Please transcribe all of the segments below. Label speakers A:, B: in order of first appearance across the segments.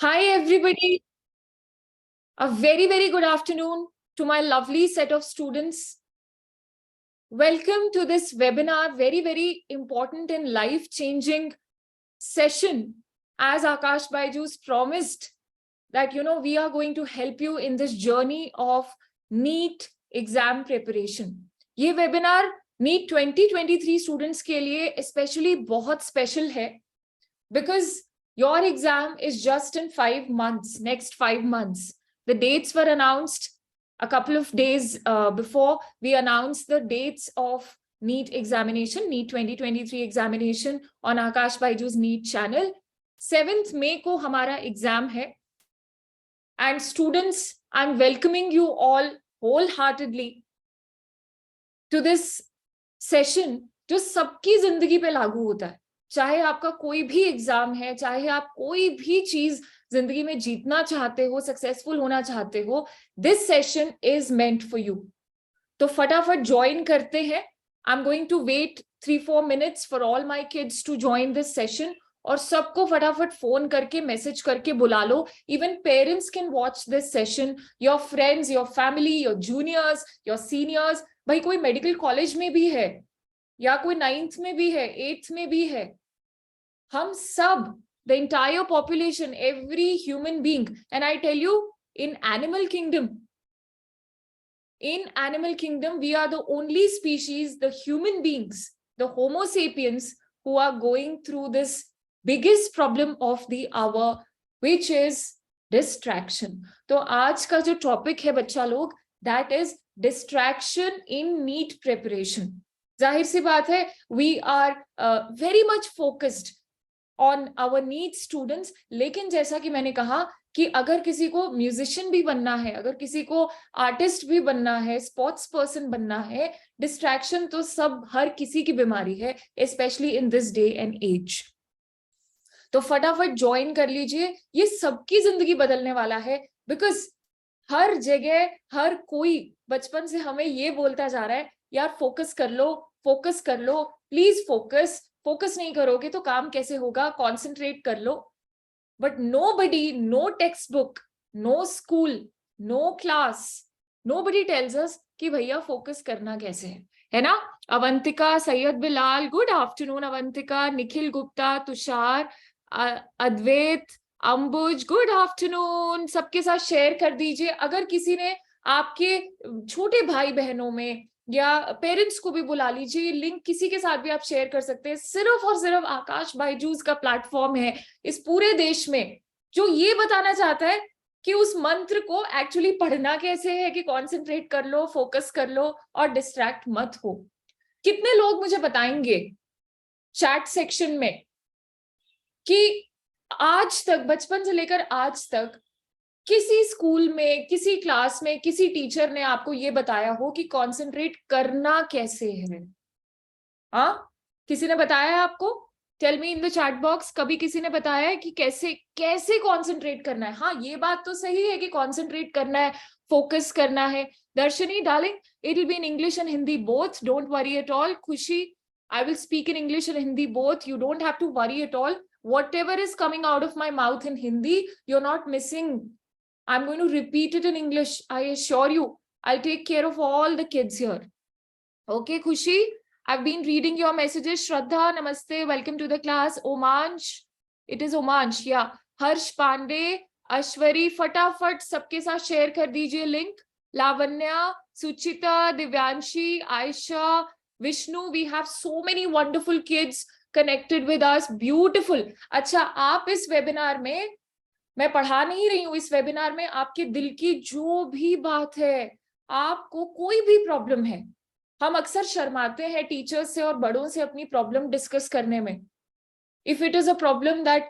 A: Hi, everybody. A very, very good afternoon to my lovely set of students. Welcome to this webinar, very, very important and life-changing session. As Akash Baiju's promised that, we are going to help you in this journey of NEET exam preparation. ये webinar NEET 2023 students के लिए especially बहुत special है because your exam is just in 5 months, next 5 months. The dates were announced a couple of days before we announced the dates of NEET examination, NEET 2023 examination on Akash Baiju's NEET channel. 7th May को हमारा exam है. And students, I'm welcoming you all wholeheartedly to this session जो सबकी जिंदगी पे लागू होता है. चाहे आपका कोई भी एग्जाम है, चाहे आप कोई भी चीज जिंदगी में जीतना चाहते हो, सक्सेसफुल होना चाहते हो, this session is meant for you. तो फटाफट ज्वाइन करते हैं. I am going to wait 3-4 minutes for all my kids to join this session. और सबको फटाफट फोन करके मैसेज करके बुला लो. Even parents can watch this session, your friends, your family, your juniors, your seniors. भाई कोई मेडिकल कॉलेज में भी है या कोई 9th में भी है, 8th में भी है, हम सब, the entire population, every human being. And I tell you, in animal kingdom, we are the only species, the human beings, the Homo sapiens, who are going through this biggest problem of the hour, which is distraction. तो आज का जो topic है बच्चा लोग, that is distraction in NEET preparation. जाहिर सी बात है, we are very much focused on our NEET students. लेकिन जैसा कि मैंने कहा कि अगर किसी को म्यूजिशियन भी बनना है, अगर किसी को आर्टिस्ट भी बनना है, स्पोर्ट्स पर्सन बनना है, डिस्ट्रैक्शन तो सब हर किसी की बीमारी है, specially in this day and age. तो फटाफट ज्वाइन कर लीजिए. ये सबकी जिंदगी बदलने वाला है. बिकॉज हर जगह हर कोई बचपन से हमें ये बोलता जा रहा है, यार फोकस कर लो, फोकस कर लो, प्लीज फोकस. फोकस नहीं करोगे तो काम कैसे होगा, कॉन्सेंट्रेट कर लो. But nobody, no text book, no school, no class, nobody tells us कि भैया फोकस करना कैसे है ना. Avantika, Syed Bilal, good afternoon Avantika. Nikhil Gupta, Tushar, Advait, Ambuj, good afternoon. सबके साथ शेयर कर दीजिए. अगर किसी ने आपके छोटे भाई बहनों में या पेरेंट्स को भी बुला लीजिए. लिंक किसी के साथ भी आप शेयर कर सकते हैं. सिर्फ और सिर्फ आकाश बायजूस का प्लेटफॉर्म है इस पूरे देश में जो ये बताना चाहता है कि उस मंत्र को एक्चुअली पढ़ना कैसे है, कि कॉन्सेंट्रेट कर लो, फोकस कर लो और डिस्ट्रैक्ट मत हो. कितने लोग मुझे बताएंगे चैट सेक्शन में कि आज तक, बचपन से लेकर आज तक, किसी स्कूल में, किसी क्लास में, किसी टीचर ने आपको ये बताया हो कि कंसंट्रेट करना कैसे है? हाँ, किसी ने बताया है आपको? Tell me in the chat box. कभी किसी ने बताया है कि कैसे कैसे कंसंट्रेट करना है? हाँ, ये बात तो सही है कि कंसंट्रेट करना है, फोकस करना है. दर्शनी darling, it will be in English and Hindi both, don't worry at all. खुशी, I will speak in English and Hindi both. You don't have to worry at all. Whatever is coming out of my mouth in Hindi, you're not missing. I'm going to repeat it in English. I assure you, I'll take care of all the kids here. Okay, Khushi? I've been reading your messages. Shraddha, namaste. Welcome to the class. Omansh. It is Omansh. Yeah. Harsh Pandey, Ashwari, फटाफट सबके साथ share कर दीजिए link. Lavanya, Suchita, Divyanshi, Ayesha, Vishnu, we have so many wonderful kids connected with us. Beautiful. अच्छा, आप इस webinar में, मैं पढ़ा नहीं रही हूँ, इस वेबिनार में आपके दिल की जो भी बात है, आपको कोई भी प्रॉब्लम है, हम अक्सर शर्माते हैं टीचर्स से और बड़ों से अपनी प्रॉब्लम डिस्कस करने में. If it is a problem that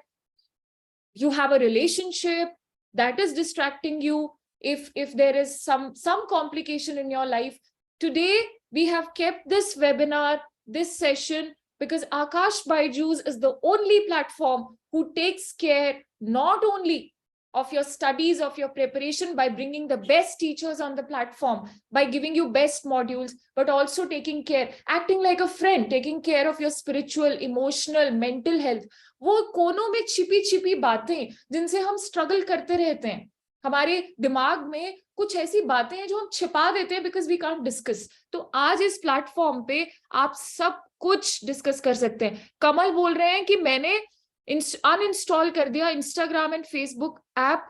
A: you have a relationship that is distracting you, if there is some complication in your life, today we have kept this webinar, this session, because Akash Baiju's is the only platform who takes care not only of your studies, of your preparation, by bringing the best teachers on the platform, by giving you best modules, but also taking care, acting like a friend, taking care of your spiritual, emotional, mental health. वो कोनों में छिपी छिपी बातें जिनसे हम struggle करते रहते हैं, हमारे दिमाग में कुछ ऐसी बातें हैं जो हम छिपा देते हैं बिकॉज वी कांट डिस्कस. तो आज इस प्लेटफॉर्म पे आप सब कुछ डिस्कस कर सकते हैं. कमल बोल रहे हैं कि मैंने अनइंस्टॉल कर दिया इंस्टाग्राम एंड फेसबुक ऐप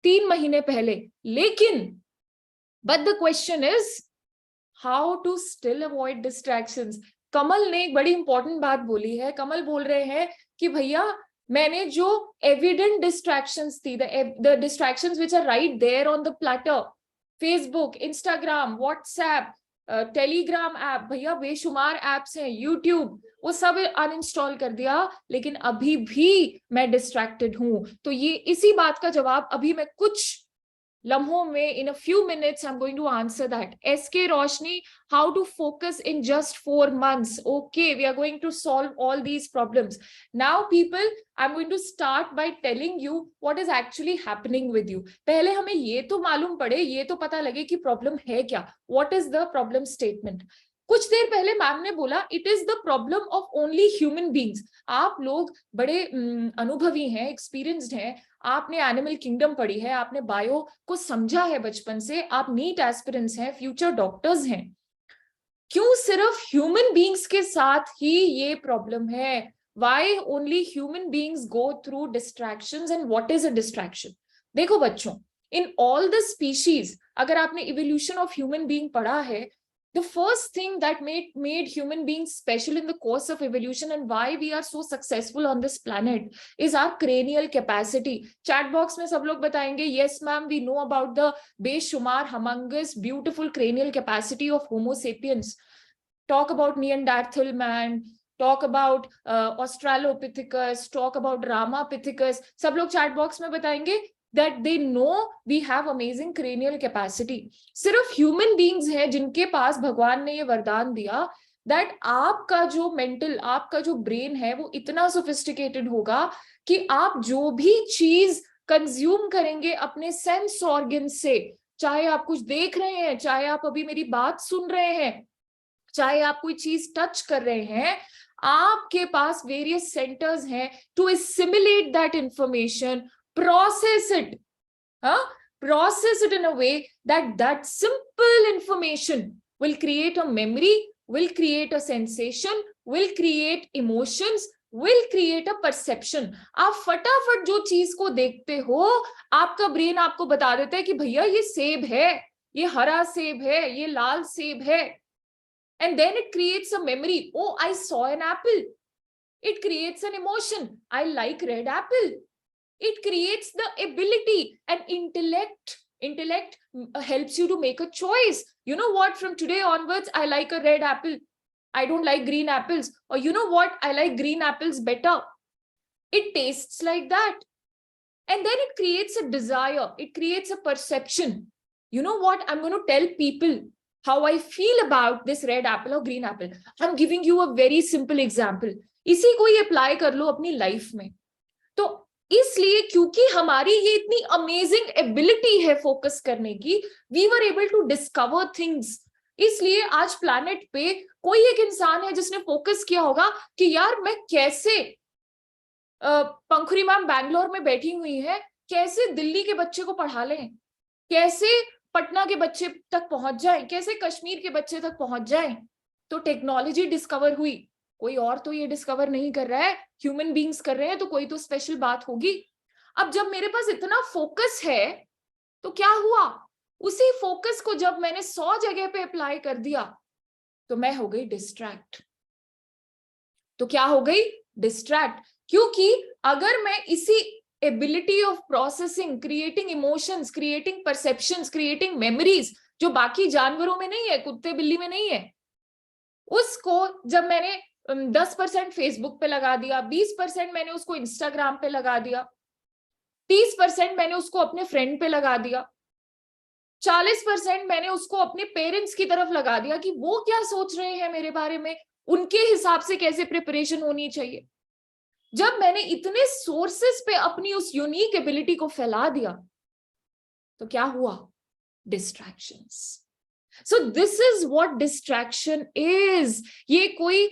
A: 3 महीने पहले, लेकिन but the question is how to still avoid distractions. Kamal ने एक बड़ी इंपॉर्टेंट बात बोली है. कमल बोल रहे हैं कि भैया मैंने जो एविडेंट डिस्ट्रैक्शंस थी, the distractions which are right there on the platter, Facebook, Instagram, WhatsApp, Telegram app, भैया बेशुमार ऐप्स हैं, यूट्यूब, वो सब अनइंस्टॉल कर दिया, लेकिन अभी भी मैं डिस्ट्रैक्टेड हूं. तो ये इसी बात का जवाब अभी मैं कुछ लम्हों में, in a few minutes, I'm going to answer that. SK Roshni, how to focus in just 4 months. Okay, we are going to solve all these problems. Now, people, I'm going to start by telling you what is actually happening with you. पहले हमें ये तो मालूम पड़े, ये तो पता लगे कि प्रॉब्लम है क्या. What is the problem statement? कुछ देर पहले मैम ने बोला it is the problem of only human beings. आप लोग बड़े अनुभवी हैं, एक्सपीरियंस्ड हैं, आपने एनिमल किंगडम पढ़ी है, आपने बायो को समझा है बचपन से, आप नीट एस्पिरेंट्स हैं, फ्यूचर डॉक्टर्स हैं. क्यों सिर्फ ह्यूमन बींग्स के साथ ही ये प्रॉब्लम है? Why only human beings go through distractions and what is a distraction? देखो बच्चों, इन ऑल द स्पीशीज, अगर आपने इवोल्यूशन ऑफ ह्यूमन बीइंग पढ़ा है, the first thing that made human beings special in the course of evolution and why we are so successful on this planet is our cranial capacity. Chat box में सब लोग बताएंगे yes ma'am, we know about the बेशुमार humongous beautiful cranial capacity of Homo sapiens. Talk about Neanderthal man, talk about Australopithecus, talk about Ramapithecus. सब लोग chat box में बताएंगे that they know we have amazing cranial capacity. सिर्फ human beings हैं जिनके पास भगवान ने ये वरदान दिया that आपका जो mental, आपका जो brain है वो इतना sophisticated होगा कि आप जो भी चीज consume करेंगे अपने sense organ से, चाहे आप कुछ देख रहे हैं, चाहे आप अभी मेरी बात सुन रहे हैं, चाहे आप कोई चीज टच कर रहे हैं, आपके पास various centers हैं to assimilate that information, process it, process it in a way that that simple information will create a memory, will create a sensation, will create emotions, will create a perception. आप फटाफट जो चीज को देखते हो, आपका brain आपको बता देता है कि भैया ये सेब है, ये हरा सेब है, ये लाल सेब है. And then it creates a memory. Oh, I saw an apple. It creates an emotion. I like red apple. It creates the ability, and intellect helps you to make a choice. You know what, from today onwards I like a red apple, I don't like green apples. Or you know what, I like green apples better. It tastes like that. And then it creates a desire, it creates a perception. You know what, I'm going to tell people how I feel about this red apple or green apple. I'm giving you a very simple example. इसी को ही apply कर लो अपनी life में. तो इसलिए क्योंकि हमारी ये इतनी अमेजिंग एबिलिटी है फोकस करने की, we were able to discover things. इसलिए आज प्लैनेट पे कोई एक इंसान है जिसने फोकस किया होगा कि यार मैं कैसे, पंखुरी मैम बैंगलोर में बैठी हुई है, कैसे दिल्ली के बच्चे को पढ़ा लें, कैसे पटना के बच्चे तक पहुंच जाए, कैसे कश्मीर के बच्चे तक पहुंच जाए. तो टेक्नोलॉजी डिस्कवर हुई, कोई और तो ये डिस्कवर नहीं कर रहा है, ह्यूमन बीइंग्स कर रहे हैं, तो कोई तो स्पेशल बात होगी. अब जब मेरे पास इतना फोकस है तो क्या हुआ, उसी फोकस को जब मैंने 100 जगह पे अप्लाई कर दिया तो मैं हो गई डिस्ट्रैक्ट. तो क्या हो गई, डिस्ट्रैक्ट. क्योंकि अगर मैं इसी ability of processing, creating emotions, creating perceptions, creating memories, जो बाकी जानवरों में नहीं है, कुत्ते बिल्ली में नहीं है, उसको जब मैंने 10% फेसबुक पे लगा दिया, 20% मैंने उसको इंस्टाग्राम पे लगा दिया, 30% मैंने उसको अपने फ्रेंड पे लगा दिया, 40% मैंने उसको अपने पेरेंट्स की तरफ लगा दिया कि वो क्या सोच रहे हैं मेरे बारे में, उनके हिसाब से कैसे प्रिपरेशन होनी चाहिए. जब मैंने इतने सोर्सेस पे अपनी उस यूनिक एबिलिटी को फैला दिया तो क्या हुआ? Distractions. So this is what distraction is. ये कोई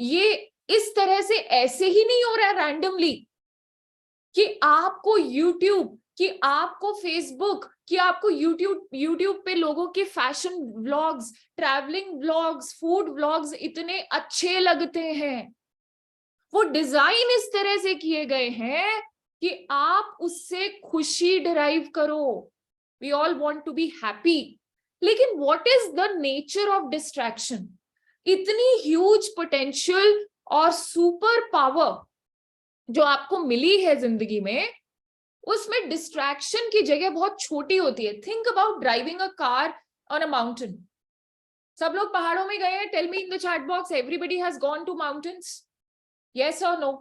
A: ये इस तरह से ऐसे ही नहीं हो रहा है रैंडमली कि आपको YouTube, कि आपको Facebook, कि आपको YouTube पे लोगों के fashion vlogs, travelling vlogs, food vlogs इतने अच्छे लगते हैं. वो डिजाइन इस तरह से किए गए हैं कि आप उससे खुशी डिराइव करो. We all want to be happy. लेकिन what is the nature of distraction? इतनी ह्यूज पोटेंशियल और सुपर पावर जो आपको मिली है जिंदगी में, उसमें डिस्ट्रैक्शन की जगह बहुत छोटी होती है. Think about driving a car on a mountain. सब लोग पहाड़ों में गए हैं? Tell me in the chat box, everybody has gone to mountains? Yes और नो?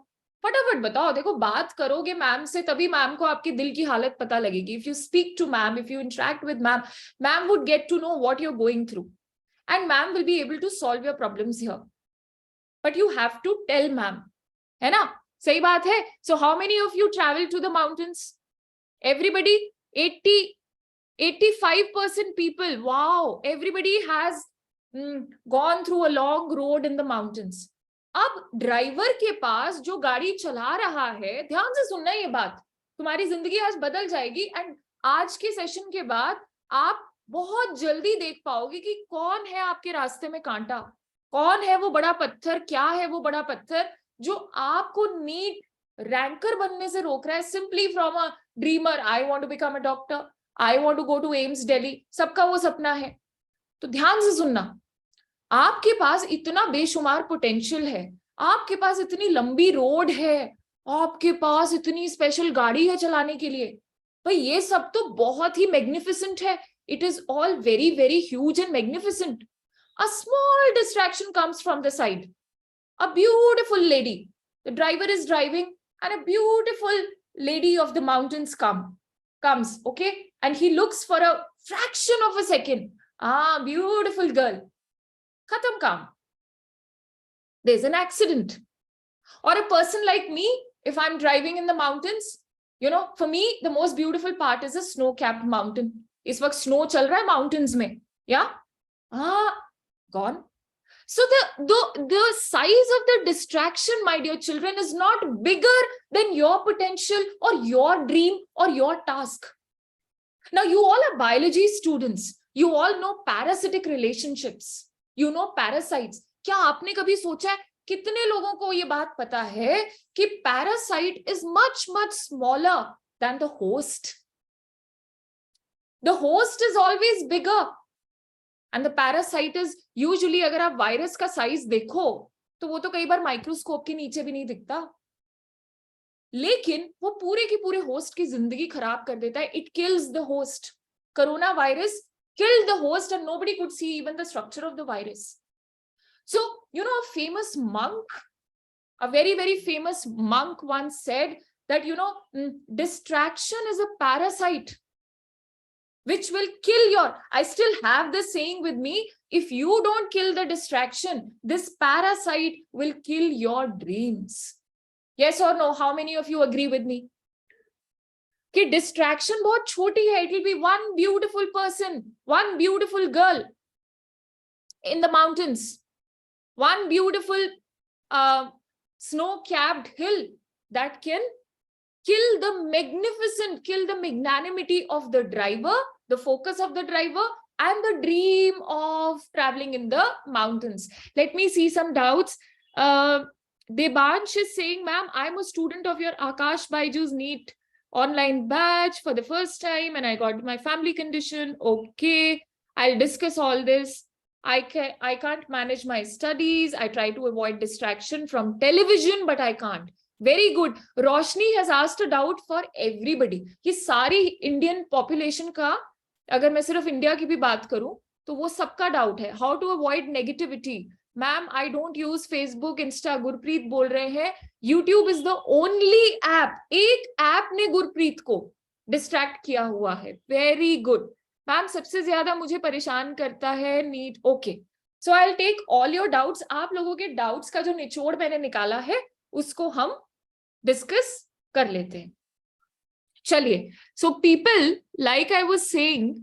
A: फटाफट बताओ. देखो, बात करोगे मैम से तभी मैम को आपके दिल की हालत पता लगेगी. If you speak to ma'am, if you interact with ma'am, ma'am would get to know what you are going through and ma'am will be able to solve your problems here. But you have to tell ma'am, है ना? सही बात है. So how many of you travel to the mountains? Everybody? 85% people. Wow, everybody has gone through a long road in the mountains. अब driver के पास जो गाड़ी चला रहा है, ध्यान से सुनना ये बात, तुम्हारी जिंदगी आज बदल जाएगी. एंड आज के सेशन के बाद आप बहुत जल्दी देख पाओगे कि कौन है आपके रास्ते में कांटा, कौन है वो बड़ा पत्थर, क्या है वो बड़ा पत्थर जो आपको नीट रैंकर बनने से रोक रहा है. Simply from a dreamer, I want to become a doctor, I want to go to AIIMS Delhi. सबका वो सपना है. तो ध्यान से सुनना, आपके पास इतना बेशुमार पोटेंशियल है, आपके पास इतनी लंबी रोड है, आपके पास इतनी स्पेशल गाड़ी है चलाने के लिए. भाई ये सब तो बहुत ही मैग्निफिसेंट है. It is all very very huge and magnificent. A small distraction comes from the side. A beautiful lady, the driver is driving and a beautiful lady of the mountains comes, okay, and he looks for a fraction of a second. Beautiful girl. Khatam kaam. There's an accident. Or a person like me, if I'm driving in the mountains, you know, for me the most beautiful part is a snow capped mountain. Is waqt snow chal raha hai mountains mein, yeah, gone. So the size of the distraction, my dear children, is not bigger than your potential or your dream or your task. Now, you all are biology students. You all know parasitic relationships. You know parasites. क्या आपने कभी सोचा है, कितने लोगों को ये बात पता है कि parasite is much smaller than the host? The host is always bigger. And the parasite is usually, अगर आप वायरस का साइज देखो तो वो तो कई बार माइक्रोस्कोप के नीचे भी नहीं दिखता, लेकिन वो पूरे की पूरे होस्ट की जिंदगी खराब कर देता है. It kills the host. Corona virus killed the host and nobody could see even the structure of the virus. So, you know, a famous monk, a very, very famous monk once said that, you know, distraction is a parasite which will kill your, I still have this saying with me, if you don't kill the distraction, this parasite will kill your dreams. Yes or no? How many of you agree with me? कि distraction बहुत छोटी है. It will be one beautiful person, one beautiful girl in the mountains, one beautiful snow-capped hill that can kill the magnanimity of the driver, the focus of the driver, and the dream of traveling in the mountains. Let me see some doubts. Debansh is saying, ma'am, I'm a student of your Akash Baiju's NEET online batch for the first time and I got my family condition. Okay, I'll discuss all this. I can't manage my studies. I try to avoid distraction from television, but I can't. Very good. Roshni has asked a doubt for everybody. ये सारी Indian population का, अगर मैं सिर्फ India की भी बात करूं तो वो सबका डाउट है. How to avoid negativity? Ma'am, I don't use Facebook, Insta. Gurpreet बोल रहे हैं YouTube is the only app. एक ऐप ने गुरप्रीत को डिस्ट्रैक्ट किया हुआ है. Very good. मैम, सबसे ज्यादा मुझे परेशान करता है NEET. Okay, so I will take all your doubts. आप लोगों के डाउट्स का जो निचोड़ मैंने निकाला है उसको हम डिस्कस कर लेते हैं। चलिए, so people, like I was saying,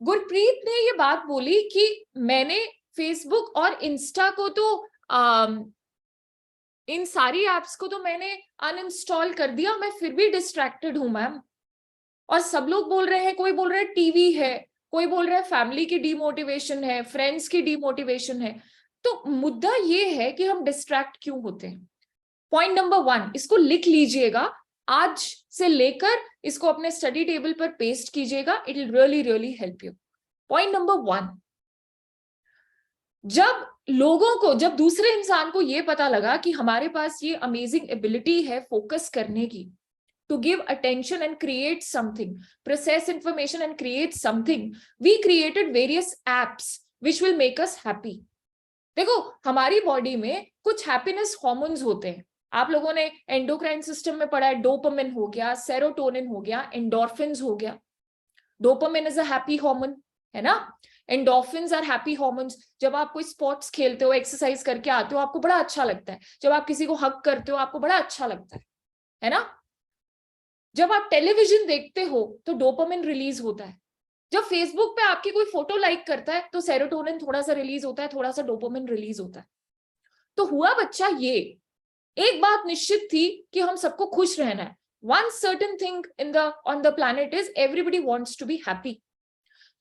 A: Gurpreet ने ये बात बोली कि मैंने फेसबुक और इंस्टा को तो इन सारी एप्स को तो मैंने अनइंस्टॉल कर दिया, मैं फिर भी डिस्ट्रैक्टेड हूं मैम। और सब लोग बोल रहे हैं, कोई बोल रहा है टीवी है, कोई बोल रहा है फैमिली की डीमोटिवेशन है, फ्रेंड्स की डीमोटिवेशन है। तो मुद्दा ये है कि हम डिस्ट्रैक्ट क्यों होते हैं। पॉइंट नंबर 1, इसको लिख लीजिएगा, आज से लेकर इसको अपने स्टडी टेबल पर पेस्ट कीजिएगा, it will really really help you. Point number 1, जब दूसरे इंसान को ये पता लगा कि हमारे पास ये अमेजिंग एबिलिटी है फोकस करने की, to give attention and create something, process information and create something, we created various apps which will make us happy. देखो, हमारी बॉडी में कुछ हैप्पीनेस हॉर्मोन्स होते हैं, आप लोगों ने एंडोक्राइन सिस्टम में पढ़ा है, डोपामिन हो गया, सेरोटोनिन हो गया, एंडोर्फिन्स हो गया। Dopamine is a happy hormone, है ना। Endorphins are happy hormones. जब आप कोई स्पोर्ट्स खेलते हो, एक्सरसाइज करके आते हो, आपको बड़ा अच्छा लगता है। जब आप किसी को हग करते हो, आपको बड़ा अच्छा लगता है ना। जब आप टेलीविजन देखते हो तो डोपामिन रिलीज होता है। जब फेसबुक पे आपकी कोई फोटो लाइक करता है तो सेरोटोनिन थोड़ा सा रिलीज होता है, थोड़ा सा डोपामिन रिलीज होता है। तो हुआ बच्चा ये, एक बात निश्चित थी कि हम सबको खुश रहना है। One certain thing on the planet is everybody wants to be happy.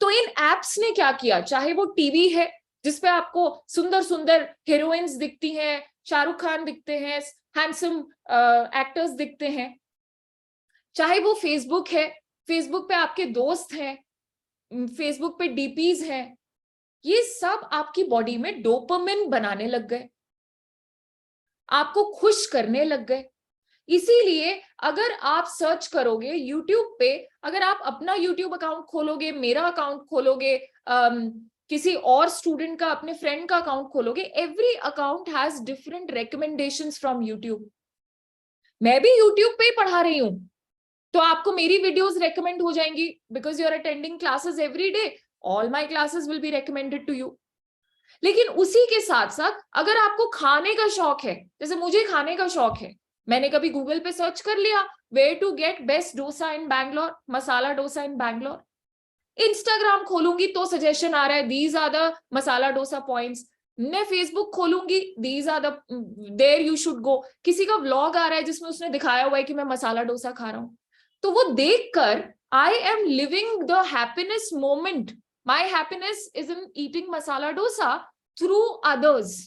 A: तो इन एप्स ने क्या किया, चाहे वो टीवी है जिसपे आपको सुंदर सुंदर हीरोइंस दिखती हैं, शाहरुख खान दिखते हैं, हैंडसम एक्टर्स दिखते हैं, चाहे वो फेसबुक है, फेसबुक पे आपके दोस्त हैं, फेसबुक पे डीपीज हैं, ये सब आपकी बॉडी में डोपामिन बनाने लग गए, आपको खुश करने लग गए। इसीलिए अगर आप सर्च करोगे यूट्यूब पे, अगर आप अपना यूट्यूब अकाउंट खोलोगे, मेरा अकाउंट खोलोगे, किसी और स्टूडेंट का, अपने फ्रेंड का अकाउंट खोलोगे, every account has different recommendations from YouTube. मैं भी यूट्यूब पे ही पढ़ा रही हूं, तो आपको मेरी वीडियोस रेकमेंड हो जाएंगी, because you are attending classes every day, all my classes will be recommended to you. लेकिन उसी के साथ साथ अगर आपको खाने का शौक है, जैसे मुझे खाने का शौक है, मैंने कभी गूगल पे सर्च कर लिया where to get best dosa in Bangalore, masala dosa in Bangalore. Instagram खोलूंगी तो सजेशन आ रहा है these are the masala dosa points. मैं फेसबुक खोलूंगी, these are the there you should go. किसी का व्लॉग आ रहा है जिसमें उसने दिखाया हुआ है कि मैं मसाला डोसा खा रहा हूं, तो वो देखकर I am living the happiness moment. My happiness is in eating masala dosa through others.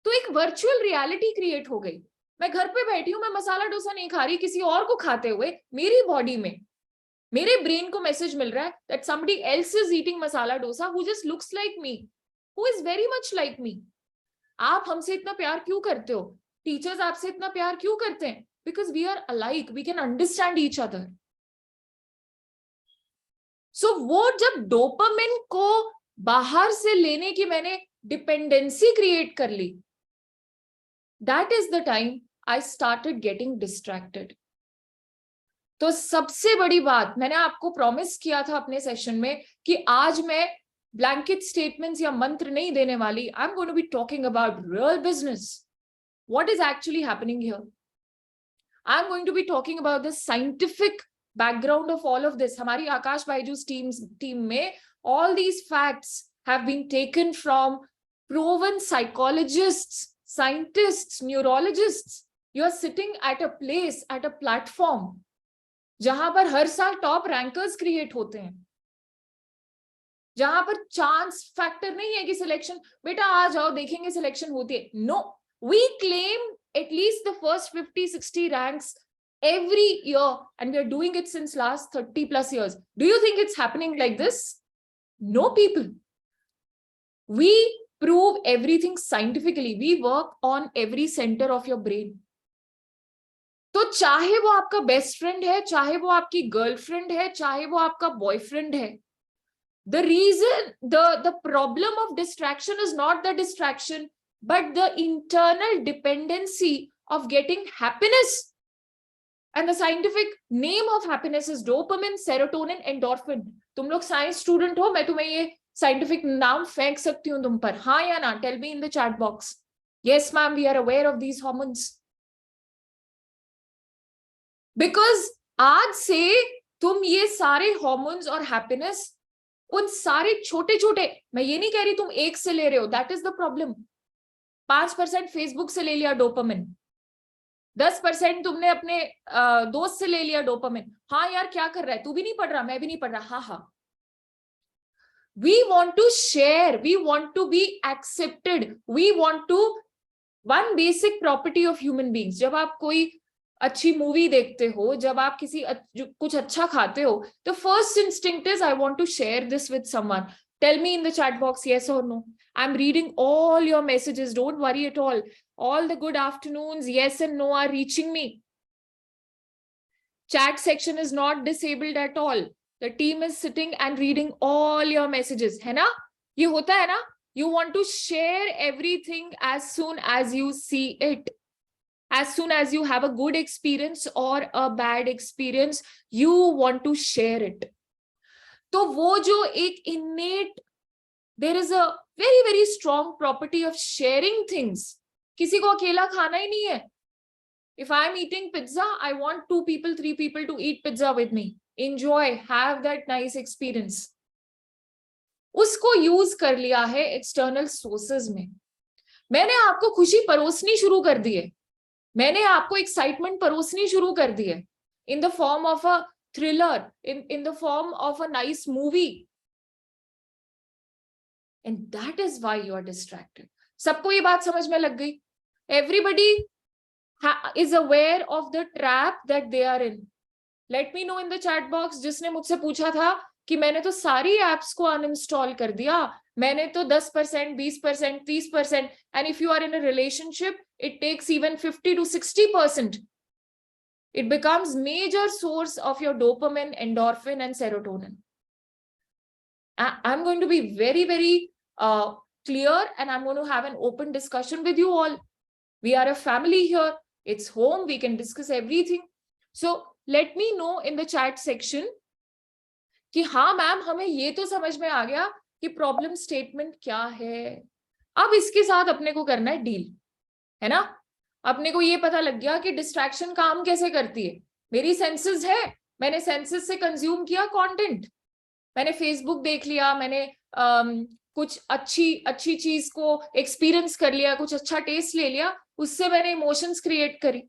A: तो एक वर्चुअल रियलिटी क्रिएट हो गई। मैं घर पे बैठी हूं, मैं मसाला डोसा नहीं खा रही, किसी और को खाते हुए मेरी बॉडी में, मेरे ब्रेन को मैसेज मिल रहा है that somebody else is eating masala dosa who just looks like me, who is very much like me. आप हमसे इतना प्यार क्यों करते हो? टीचर्स आपसे इतना प्यार क्यों करते हैं? Because we are alike, we can understand each other. So वो जब डोपामिन को बाहर से लेने की मैंने डिपेंडेंसी क्रिएट कर ली, that is the time I started getting distracted. तो सबसे बड़ी बात, मैंने आपको प्रॉमिस किया था अपने सेशन में कि आज मैं ब्लैंकेट स्टेटमेंट्स या मंत्र नहीं देने वाली। I am going to be talking about real business, what is actually happening here. I am going to be talking about the scientific background of all of this. हमारी आकाश बायजूस टीम में all these facts have been taken from proven psychologists, scientists, neurologists. You are sitting at a place, at a platform जहां पर हर साल top rankers create होते हैं, जहां पर chance factor नहीं है कि सिलेक्शन, बेटा आ जाओ देखेंगे सिलेक्शन होती है। No, we claim at least the first 50-60 ranks every year and we are doing it since last 30+ years. Do you think it's happening like this? No, people. We prove everything scientifically. We work on every center of your brain. तो चाहे वो आपका best friend है, चाहे वो आपकी girlfriend है, चाहे वो आपका बॉयफ्रेंड है, the reason, the problem of distraction is not the distraction but the internal dependency of getting happiness. And the scientific name of happiness is dopamine, serotonin, endorphin. तुम लोग साइंस स्टूडेंट हो, मैं तुम्हें ये साइंटिफिक नाम फेंक सकती हूँ तुम पर, हाँ या ना? Tell me in the chat box. Yes, ma'am, we are aware of these hormones. Because आज से तुम ये सारे hormones और happiness उन सारे छोटे छोटे, मैं ये नहीं कह रही तुम एक से ले रहे हो, that is the problem. 5% Facebook से ले लिया डोपामिन, 10% तुमने अपने दोस्त से ले लिया डोपामिन. हाँ यार क्या कर रहा है, तू भी नहीं पढ़ रहा, मैं भी नहीं पढ़ रहा, हाँ हाँ. We want to share, we want to be accepted, we want to, one basic property of human beings, जब आप कोई अच्छी मूवी देखते हो, जब आप किसी कुछ अच्छा खाते हो, the first instinct is I want to share this with someone. Tell me in the chat box yes or no. I'm reading all your messages, don't worry at all. All the good afternoons, yes and no are reaching me. Chat section is not disabled at all. The team is sitting and reading all your messages. है ना? ये होता है ना? You want to share everything as soon as you see it. As soon as you have a good experience or a bad experience, you want to share it. तो वो जो एक innate, there is a very, very strong property of sharing things. किसी को अकेला खाना ही नहीं है. If I'm eating pizza, I want 2 people, 3 people to eat pizza with me. Enjoy, have that nice experience. उसको यूज कर लिया है एक्सटर्नल सोर्सेज में. मैंने आपको खुशी परोसनी शुरू कर दी है, मैंने आपको एक्साइटमेंट परोसनी शुरू कर दी है, in the form of a thriller, in the form of a nice movie, and that is why you are distracted. सबको ये बात समझ में लग गई? Everybody is aware of the trap that they are in. Let me know in the chat box जिसने मुझसे पूछा था कि मैंने तो सारी एप्स को अनइंस्टॉल कर दिया, मैंने तो 10%, 20%, 30%, and if you are in a relationship, it takes even 50 to 60%. It becomes major source of your dopamine, endorphin, and serotonin. I'm going to be very, very clear, and I'm going to have an open discussion with you all. We are a family here. It's home. We can discuss everything. So let me know in the chat section कि हाँ ma'am हमें ये तो समझ में आ गया कि problem statement क्या है. अब इसके साथ अपने को करना है डील, है ना? अपने को ये पता लग गया कि डिस्ट्रैक्शन काम कैसे करती है. मेरी सेंसेस है, मैंने सेंसेस से कंज्यूम किया कंटेंट, मैंने फेसबुक देख लिया, मैंने कुछ अच्छी चीज को एक्सपीरियंस कर लिया, कुछ अच्छा टेस्ट ले लिया, उससे मैंने इमोशंस क्रिएट करी.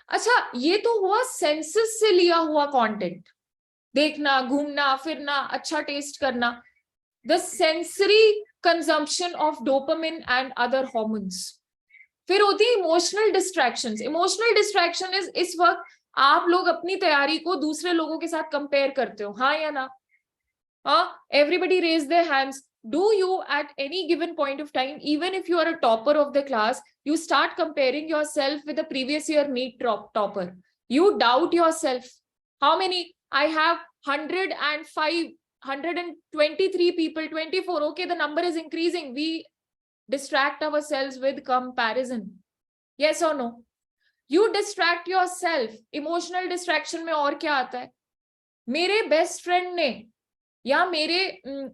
A: अच्छा ये तो हुआ सेंसेस से लिया हुआ कंटेंट, देखना, घूमना फिरना, अच्छा टेस्ट करना. The sensory consumption of dopamine and other hormones. फिर होती है emotional distractions. Emotional distraction is इस वक्त आप लोग अपनी तैयारी को दूसरे लोगों के साथ कंपेयर करते हो, हाँ या ना? Everybody raise their hands. Do you at any given point of time, even if you are a topper of the class, you start comparing yourself with the previous year NEET topper? You doubt yourself. How many? I have 105, 123 people, 24. Okay, the number is increasing. We distract ourselves with comparison. Yes or no? You distract yourself. Emotional distraction में और क्या आता है? मेरे best friend ने या मेरे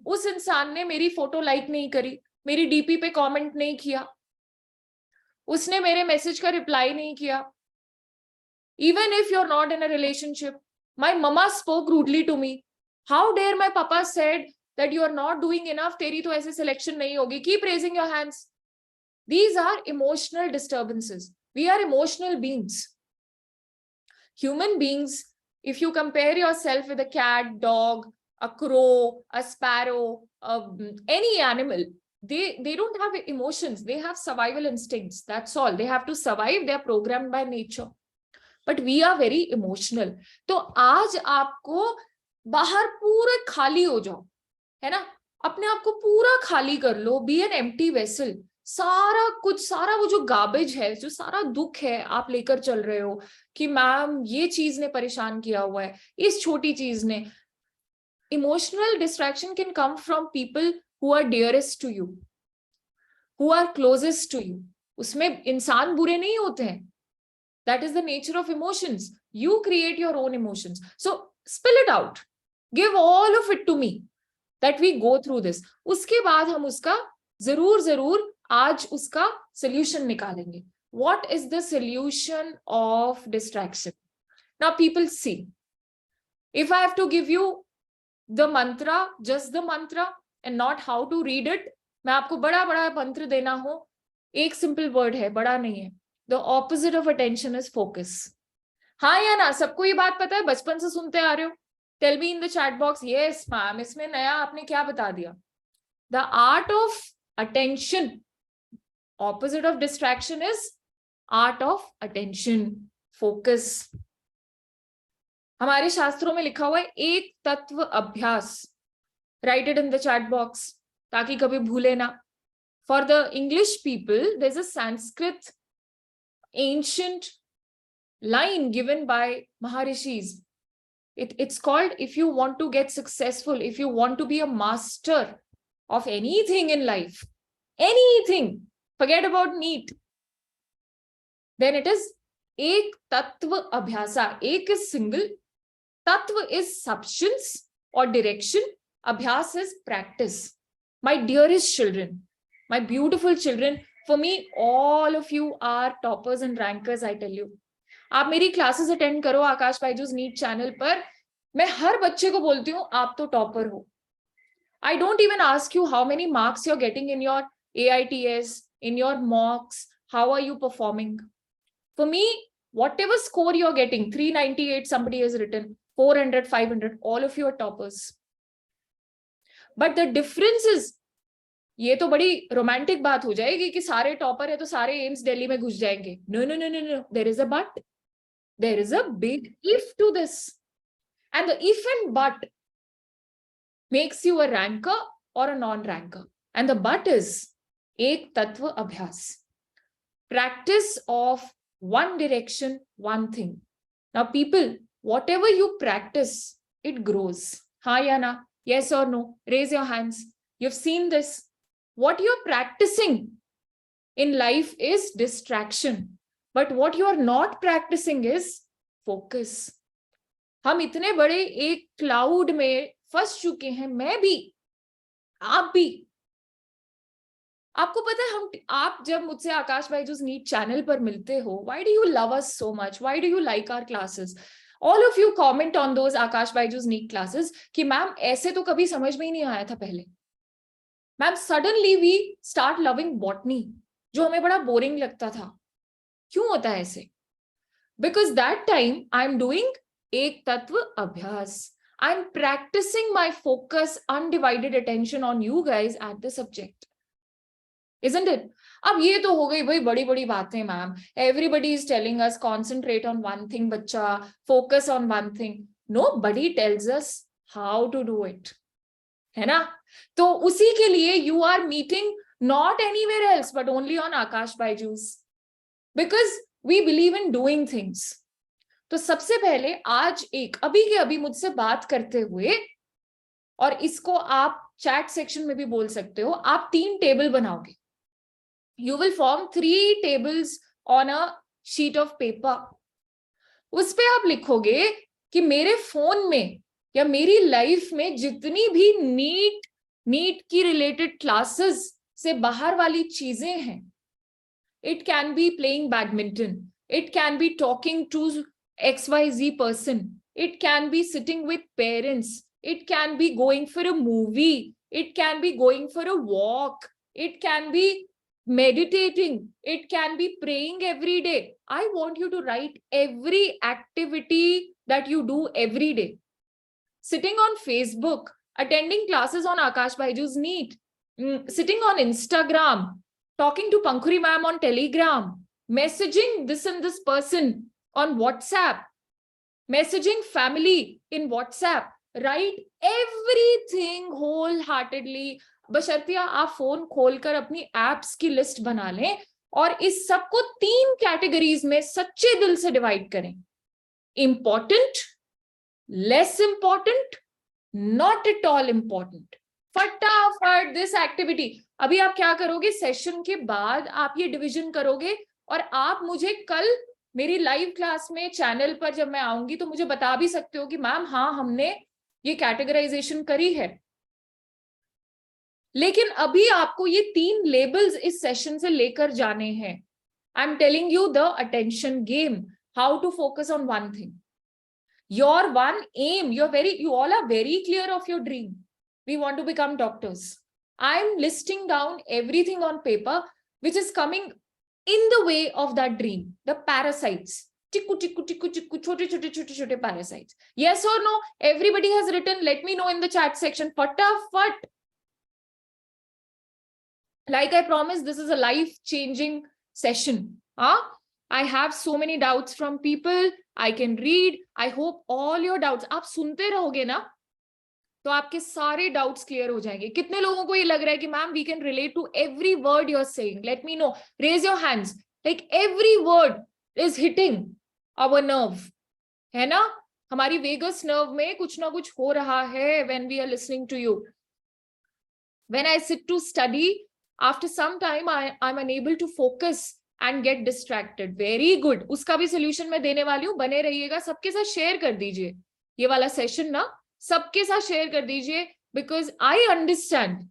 A: उस इंसान ने मेरी फोटो लाइक नहीं करी, मेरी डीपी पे कमेंट नहीं किया, उसने मेरे मैसेज का रिप्लाई नहीं किया. Even if you are not in a relationship, my mama spoke rudely to me. How dare my papa said that you are not doing enough, तेरी तो ऐसे सिलेक्शन नहीं होगी. Keep raising your hands. These are emotional disturbances. We are emotional beings. Human beings, if you compare yourself with a cat, dog, a crow, a sparrow, any animal, they don't have emotions. They have survival instincts. That's all. They have to survive. They are programmed by nature. But we are very emotional. तो आज आपको बाहर पूरे खाली हो जाओ, है ना? अपने आप को पूरा खाली कर लो. Be an empty vessel. सारा कुछ, सारा वो जो गार्बेज है, जो सारा दुख है आप लेकर चल रहे हो कि मैम ये चीज ने परेशान किया हुआ है, इस छोटी चीज ने. Emotional distraction can come from people who are dearest to you, who are closest to you. उसमें इंसान बुरे नहीं होते हैं. That is the nature of emotions. You create your own emotions. So spill it out. Give all of it to me that we go through this. उसके बाद हम उसका जरूर आज उसका solution निकालेंगे. What is the solution of distraction? Now people see, if I have to give you the mantra, just the mantra and not how to read it, मैं आपको बड़ा बड़ा मंत्र देना हो, एक सिंपल वर्ड है, बड़ा नहीं है. The opposite of attention is focus. हाँ या ना, सबको ये बात पता है, बचपन से सुनते आ रहे हो? Tell me in the chat box, yes ma'am, इसमें नया आपने क्या बता दिया? The art of attention, opposite of distraction is art of attention, focus. हमारे शास्त्रों में लिखा हुआ है एक तत्व अभ्यास. Write it in the chat box ताकि कभी भूले ना. For the English people, there's a Sanskrit ancient line given by Maharishis. It's called, if you want to get successful, if you want to be a master of anything in life, anything, forget about NEET, then it is ek tattva abhyasa. Ek is single, tattva is substance or direction, abhyas is practice. My dearest children, my beautiful children, for me, all of you are toppers and rankers, I tell you. आप मेरी classes attend करो आकाश Byju's NEET channel पर, मैं हर बच्चे को बोलती हूँ आप तो टॉपर हो. I don't even ask you how many marks you're getting in your AITS, in your mocks, how are you performing. For me, whatever score you're getting, 398 somebody has written, 400, 500, all of you are toppers. But the difference is, ये तो बड़ी romantic बात हो जाएगी कि सारे topper है तो सारे एम्स दिल्ली में घुस जाएंगे. No, no, no, no, no. There is a but. There is a big if to this. And the if and but makes you a ranker or a non-ranker. And the but is ek tattva abhyas. Practice of one direction, one thing. Now people, whatever you practice, it grows. Ha ya na? Yes or no? Raise your hands. You've seen this. What you're practicing in life is distraction. But what you are not practicing is focus. हम इतने बड़े एक cloud में फंस चुके हैं, मैं भी, आप भी. आपको पता है, आप जब मुझसे आकाश बायजूस नीट चैनल पर मिलते हो, why do you love us so much? Why do you like our classes? All of you comment on those Aakash Byju's NEET classes कि मैम ऐसे तो कभी समझ में ही नहीं आया था पहले. Ma'am suddenly we start loving botany, जो हमें बड़ा बोरिंग लगता था. क्यों होता है ऐसे? Because that time I'm doing एक तत्व अभ्यास. I'm practicing my focus, undivided attention on you guys at the subject. Isn't it? अब ये तो हो गई भाई बड़ी बड़ी बातें ma'am. Everybody is telling us concentrate on one thing बच्चा, focus on one thing. Nobody tells us how to do it. है ना? तो उसी के लिए you are meeting not anywhere else but only on Akash Byju's. Because we believe in doing things. तो सबसे पहले आज एक अभी के अभी मुझसे बात करते हुए, और इसको आप चैट सेक्शन में भी बोल सकते हो, आप 3 टेबल बनाओगे. You will form 3 tables on a sheet of paper. उस पे आप लिखोगे कि मेरे फोन में या मेरी लाइफ में जितनी भी नीट की रिलेटेड क्लासेस से बाहर वाली चीजें हैं, it can be playing badminton, it can be talking to XYZ person, it can be sitting with parents, it can be going for a movie, it can be going for a walk, it can be meditating, it can be praying every day. I want you to write every activity that you do every day. Sitting on Facebook, attending classes on Akash Byju's NEET, sitting on Instagram, talking to Pankhuri ma'am on Telegram, messaging this and this person on WhatsApp, messaging family in WhatsApp. Write everything wholeheartedly. बशर्तिया आप phone खोलकर अपनी apps की list बना लें और इस सबको 3 categories में सच्चे दिल से डिवाइड करें. Important, less important, not at all important. फटाफट दिस एक्टिविटी. अभी आप क्या करोगे, सेशन के बाद आप ये डिवीजन करोगे और आप मुझे कल मेरी लाइव क्लास में चैनल पर जब मैं आऊंगी तो मुझे बता भी सकते हो कि मैम हाँ हमने ये कैटेगराइजेशन करी है. लेकिन अभी आपको ये 3 लेबल्स इस सेशन से लेकर जाने हैं. I am telling you the attention game, how to focus on one thing. Your one aim, you all are very clear of your dream. We want to become doctors. I'm listing down everything on paper which is coming in the way of that dream. The parasites. Tikku, tikku, tikku, tikku, chote parasites. Yes or no? Everybody has written. Let me know in the chat section. Fatafat. Like I promised, this is a life-changing session. I have so many doubts from people. I can read. I hope all your doubts. आप सुनते रहोगे ना, तो आपके सारे doubts clear हो जाएंगे. कितने लोगों को ये लग रहा है कि ma'am we can relate to every word you're saying? Let me know. Raise your hands. Like every word is hitting our nerve. है ना? हमारी vagus nerve में कुछ ना कुछ हो रहा है when we are listening to you. When I sit to study, after some time I'm unable to focus and get distracted. Very good. उसका भी solution मैं देने वाली हूँ. बने रहिएगा. सबके साथ share कर दीजिए. ये वाला session ना सबके साथ share कर दीजिए, because I understand.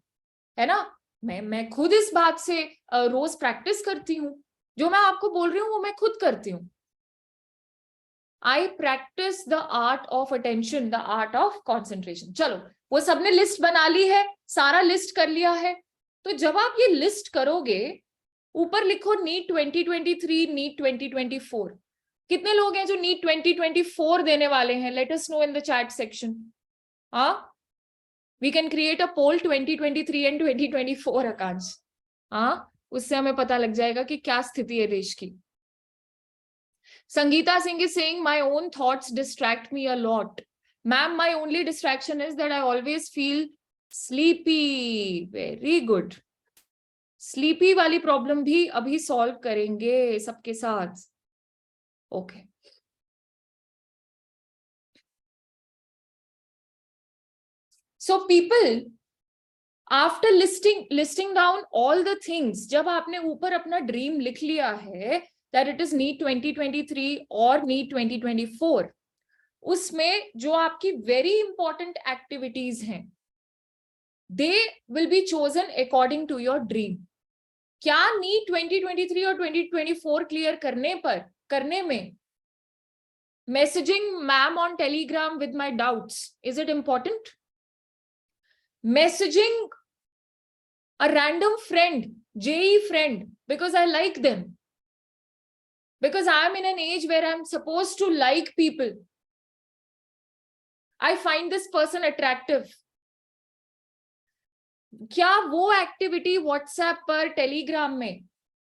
A: है ना? मैं खुद इस बात से रोज practice करती हूँ. जो मैं आपको बोल रही हूँ वो मैं खुद करती हूँ. I practice the art of attention, the art of concentration. चलो, वो सबने लिस्ट बना ली है, सारा लिस्ट कर लिया है. तो जब आप ये लिस्ट करोगे, ऊपर लिखो नीट 2023, नीट 2024. कितने लोग हैं जो नीट 2024 देने वाले हैं? Let us know in the chat section. We can create a poll 2023 and 2024 Aakanksh. उससे हमें पता लग जाएगा कि क्या स्थिति है देश की. Sangeeta Singh is saying, my own thoughts distract me a lot. Ma'am, my only distraction is that I always feel sleepy. Very good. Sleepy वाली problem भी अभी solve करेंगे सबके साथ. Okay. So people, after listing down all the things, जब आपने ऊपर अपना dream लिख लिया है, that it is NEET 2023 or NEET 2024, उसमें जो आपकी very important activities हैं, they will be chosen according to your dream. क्या NEET 2023 और 2024 clear करने में messaging ma'am on Telegram with my doubts, is it important? Messaging a random friend, JE friend, because I like them. Because I'm in an age where I'm supposed to like people. I find this person attractive. क्या वो activity WhatsApp पर, Telegram में,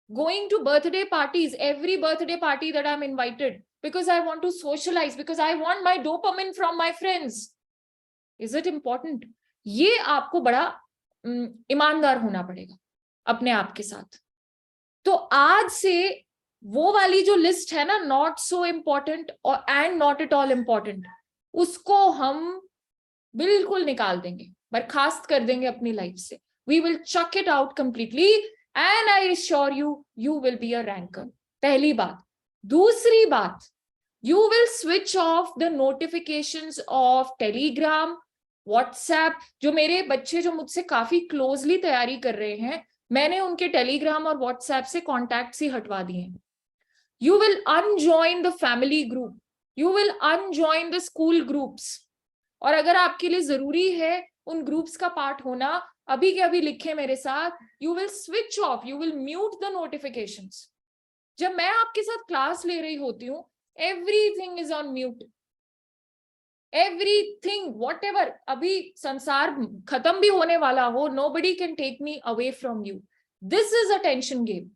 A: going to birthday parties, every birthday party that I'm invited, because I want to socialize, because I want my dopamine from my friends. Is it important? ये आपको बड़ा ईमानदार होना पड़ेगा अपने आप के साथ. तो आज से वो वाली जो लिस्ट है ना, नॉट सो इम्पोर्टेंट और and not at all important, उसको हम बिल्कुल निकाल देंगे, बर्खास्त कर देंगे अपनी लाइफ से. We will chuck it out completely and I assure you, you will be a ranker. पहली बात. दूसरी बात, you will switch off the notifications of Telegram, WhatsApp. जो मेरे बच्चे जो मुझसे काफी क्लोजली तैयारी कर रहे हैं, मैंने उनके टेलीग्राम और व्हाट्सएप से कॉन्टैक्ट्स ही हटवा दिए हैं. You will unjoin the family group. You will unjoin the school groups. और अगर आपके लिए जरूरी है उन ग्रुप्स का पार्ट होना, अभी के अभी लिखे मेरे साथ, you will switch off, you will mute the notifications. जब मैं आपके साथ क्लास ले रही होती हूँ, everything is on mute. Everything, whatever, अभी संसार खत्म भी होने वाला हो, nobody can take me away from you. This is attention game.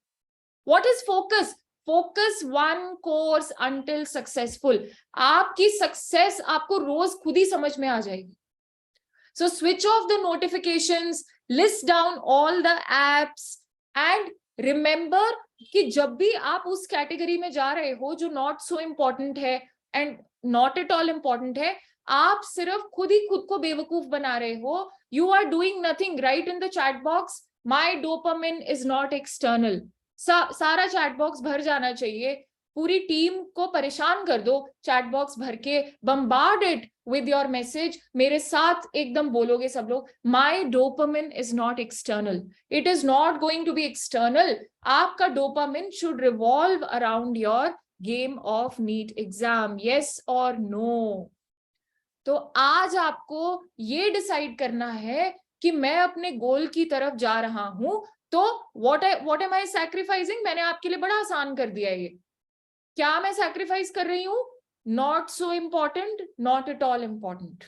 A: What is focus? Focus one course until successful. आपकी सक्सेस आपको रोज खुद ही समझ में आ जाएगी. So switch off the notifications, list down all the apps, and remember कि जब भी आप उस कैटेगरी में जा रहे हो जो नॉट सो इम्पोर्टेंट है and not at all important है, आप सिर्फ खुद ही खुद को बेवकूफ बना रहे हो. You are doing nothing. Right in the chat box, my dopamine is not external. सारा चैट बॉक्स भर जाना चाहिए. पूरी टीम को परेशान कर दो, चैट बॉक्स भर के bombard it with your message. मेरे साथ एकदम बोलोगे सब लोग, my dopamine is not external, it is not going to be external. आपका dopamine should revolve around your game of NEET exam, yes और नो। तो आज आपको ये डिसाइड करना है कि मैं अपने गोल की तरफ जा रहा हूं, तो व्हाट एम आई सैक्रिफाइसिंग? मैंने आपके लिए बड़ा आसान कर दिया है ये। क्या मैं सैक्रिफाइस कर रही हूं? Not so important, not at all important,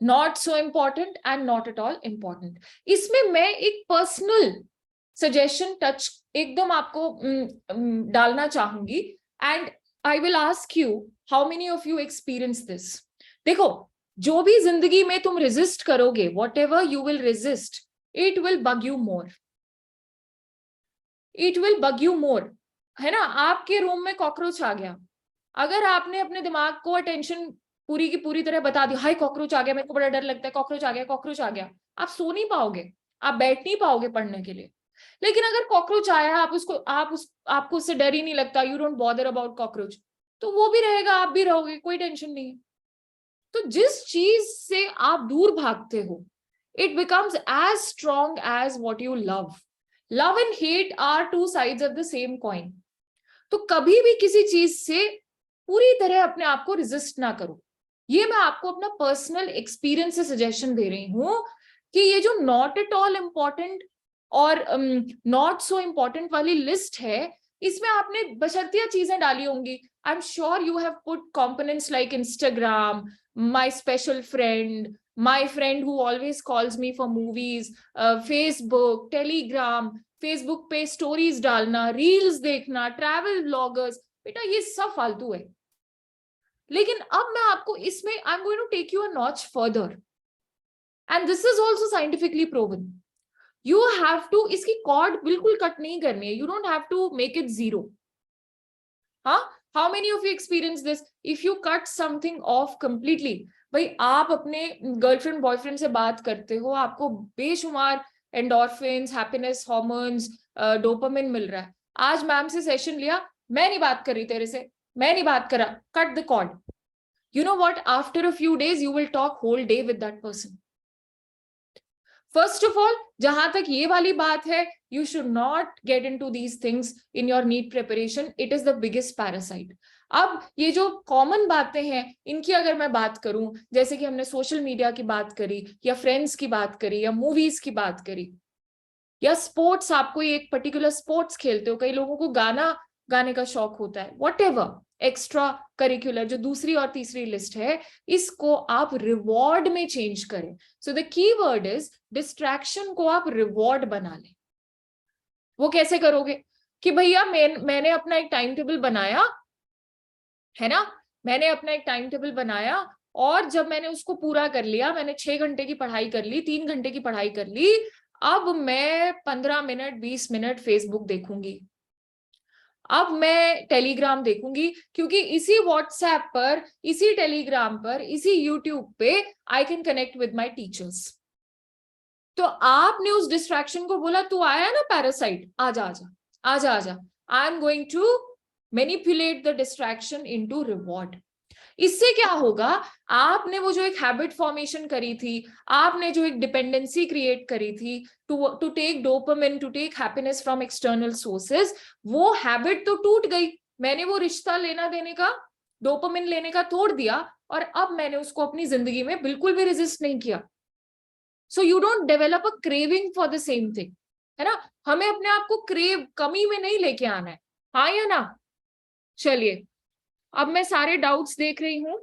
A: not so important and not at all important. इसमें मैं एक पर्सनल सजेशन टच एकदम आपको डालना चाहूंगी, and I will ask you how many of you experience this. देखो, जो भी जिंदगी में तुम रेजिस्ट करोगे, what ever you will resist, it will bug you more, it will bug you more, है ना। आपके रूम में कॉकरोच आ गया, अगर आपने अपने दिमाग को अटेंशन पूरी की पूरी तरह बता दी, हाय कॉकरोच आ गया, मेरे को बड़ा डर लगता है, कॉकरोच आ गया, कॉकरोच आ गया, आप सो नहीं पाओगे, आप बैठ नहीं पाओगे पढ़ने के लिए। लेकिन अगर कॉकरोच आया, आपको उससे डर ही नहीं लगता, you don't bother about cockroach, तो वो भी रहेगा, आप भी रहोगे, कोई टेंशन नहीं है। तो जिस चीज से आप दूर भागते हो, it becomes as strong as what you love. Love and hate are two sides of the coin कॉइन। तो कभी भी किसी चीज से पूरी तरह अपने आप को रेजिस्ट ना करो। ये मैं आपको अपना पर्सनल एक्सपीरियंस से सजेशन दे रही हूं कि ये जो नॉट एट ऑल इम्पॉर्टेंट और नॉट सो इम्पॉर्टेंट वाली लिस्ट है, इसमें आपने बशर्तिया चीजें डाली होंगी। I am sure you have put components like Instagram, my special friend, my friend who always calls me for movies, Facebook, Telegram, Facebook पे stories डालना, रील्स देखना, ट्रैवल ब्लॉगर्स, बेटा ये सब फालतू है। लेकिन अब मैं आपको इसमें I am going to take you a notch further, and this is also scientifically proven. You have to, इसकी कॉर्ड बिल्कुल कट नहीं करनी है, you don't have to make it zero. हाँ, how many of you experience this? If you cut something off completely, भाई आप अपने girlfriend boyfriend से बात करते हो, आपको बेशुमार एंडोर्फिन्स, हैप्पीनेस हार्मोन्स, डोपामिन मिल रहा है। आज मैम से सेशन लिया, मैं नहीं बात कर रही तेरे से, मैं नहीं बात करा, cut the cord. You know what, after a few days you will talk whole day with that person. First of all, जहां तक ये वाली बात है, you should not get into these things in your NEET preparation. It is the biggest parasite. अब ये जो common बातें हैं, इनकी अगर मैं बात करूं, जैसे कि हमने सोशल मीडिया की बात करी, या फ्रेंड्स की बात करी, या मूवीज की बात करी, या स्पोर्ट्स, आप कोई एक पर्टिकुलर स्पोर्ट्स खेलते हो, कई लोगों को गाने का शौक होता है, वट एवर एक्स्ट्रा करिकुलर, जो दूसरी और तीसरी लिस्ट है, इसको आप रिवॉर्ड में चेंज करें। So the key word is distraction को आप रिवॉर्ड बना लें। वो कैसे करोगे कि भैया मैंने अपना एक टाइम टेबल बनाया है ना, मैंने अपना एक टाइम टेबल बनाया, और जब मैंने उसको पूरा कर लिया, मैंने 6 घंटे की पढ़ाई कर ली, 3 घंटे की पढ़ाई कर ली, अब मैं 15 मिनट 20 मिनट फेसबुक देखूंगी, अब मैं टेलीग्राम देखूंगी, क्योंकि इसी व्हाट्सएप पर, इसी टेलीग्राम पर, इसी यूट्यूब पे I can connect with my teachers. तो आपने उस डिस्ट्रैक्शन को बोला, तू आया ना पैरासाइट, आजा आजा आजा आजा, I am going to manipulate the distraction into reward. इससे क्या होगा, आपने वो जो एक हैबिट फॉर्मेशन करी थी, आपने जो एक डिपेंडेंसी क्रिएट करी थी to take dopamine, to take happiness from external sources, वो हैबिट तो टूट गई। मैंने वो रिश्ता लेना देने का, डोपामिन लेने का तोड़ दिया, और अब मैंने उसको अपनी जिंदगी में बिल्कुल भी रेजिस्ट नहीं किया। So you don't develop a craving for the same thing, है ना। हमें अपने आप को क्रेव, कमी में नहीं लेके आना है, हाँ या ना। चलिए, अब मैं सारे डाउट्स देख रही हूं।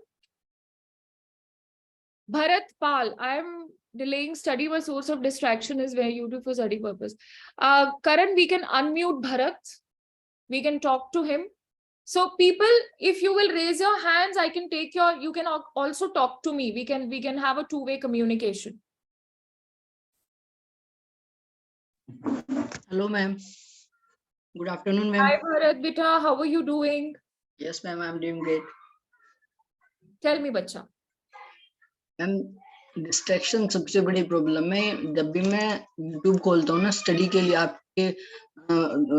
A: Bharat Pal, I am delaying study, my source of distraction is where YouTube for study purpose. Karan, we can unmute Bharat, we can talk to him. So people, if you will raise your hands, I can take your, you can also talk to me, we can have a two-way communication.
B: Hello, ma'am. Good afternoon, ma'am.
A: Hi, Bharat beta. How are you doing?
B: Yes, ma'am. I'm doing great.
A: Tell me, बच्चा.
B: Ma'am, distraction सबसे बड़ी problem है। जब भी मैं YouTube खोलता हूँ ना स्टडी के लिए, आपके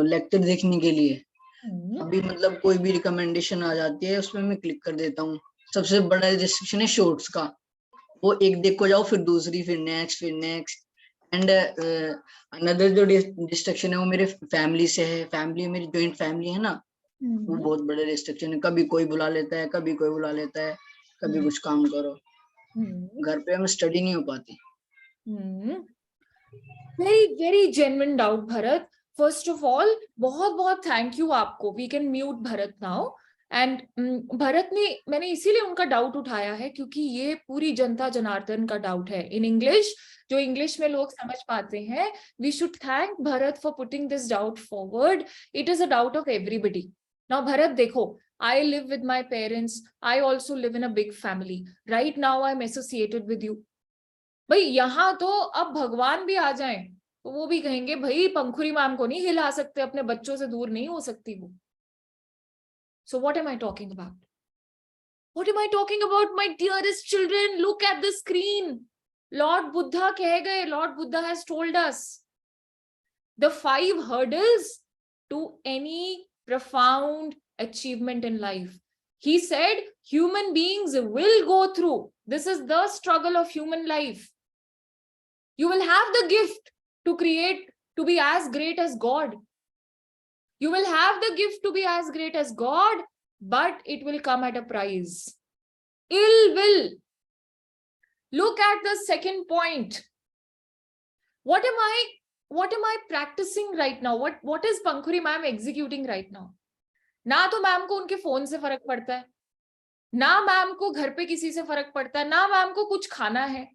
B: लेक्चर देखने के लिए, अभी मतलब कोई भी रिकमेंडेशन आ जाती है उसमें मैं क्लिक कर देता हूँ। सबसे बड़ा रिस्ट्रिक्शन है शॉर्ट्स का, वो एक देखो जाओ फिर दूसरी फिर नेक्स्ट। एंड अनदर जो डिस्ट्रक्शन है वो मेरे फैमिली से है। फैमिली मेरी जॉइंट फैमिली है ना, वो बहुत बड़े रिस्ट्रिक्शन है। कभी कोई बुला लेता है, कभी कोई बुला लेता है, कभी कुछ काम करो, घर पे हमें स्टडी नहीं हो पाती।
A: Very very genuine doubt Bharat. First of all बहुत बहुत थैंक यू आपको। We can mute Bharat now. And Bharat ने, मैंने इसीलिए उनका डाउट उठाया है क्योंकि ये पूरी जनता जनार्दन का डाउट है इन इंग्लिश, जो इंग्लिश में लोग समझ पाते हैं। We should thank Bharat for putting this doubt forward. It is a doubt of everybody. Now Bharat देखो, I live with my parents. I also live in a big family. Right now I'm associated with you. भाई यहाँ तो अब भगवान भी आ जाएं तो वो भी कहेंगे भाई पंखुरी मैम को नहीं हिला सकते, अपने बच्चों से दूर नहीं हो सकती वो। So what am I talking about? What am I talking about, my dearest children? Look at the screen. Lord Buddha कह गए, Lord Buddha has told us the 5 hurdles to any profound achievement in life. He said human beings will go through. This is the struggle of human life. You will have the gift to create, to be as great as God. You will have the gift to be as great as God, but it will come at a price. Ill will. Look at the second point. What am I practicing right now? What is Pankhuri ma'am executing right now? ना तो ma'am को उनके phone से फर्क पड़ता है, ना ma'am को घर पे किसी से फर्क पड़ता है, ना मैम को कुछ खाना है.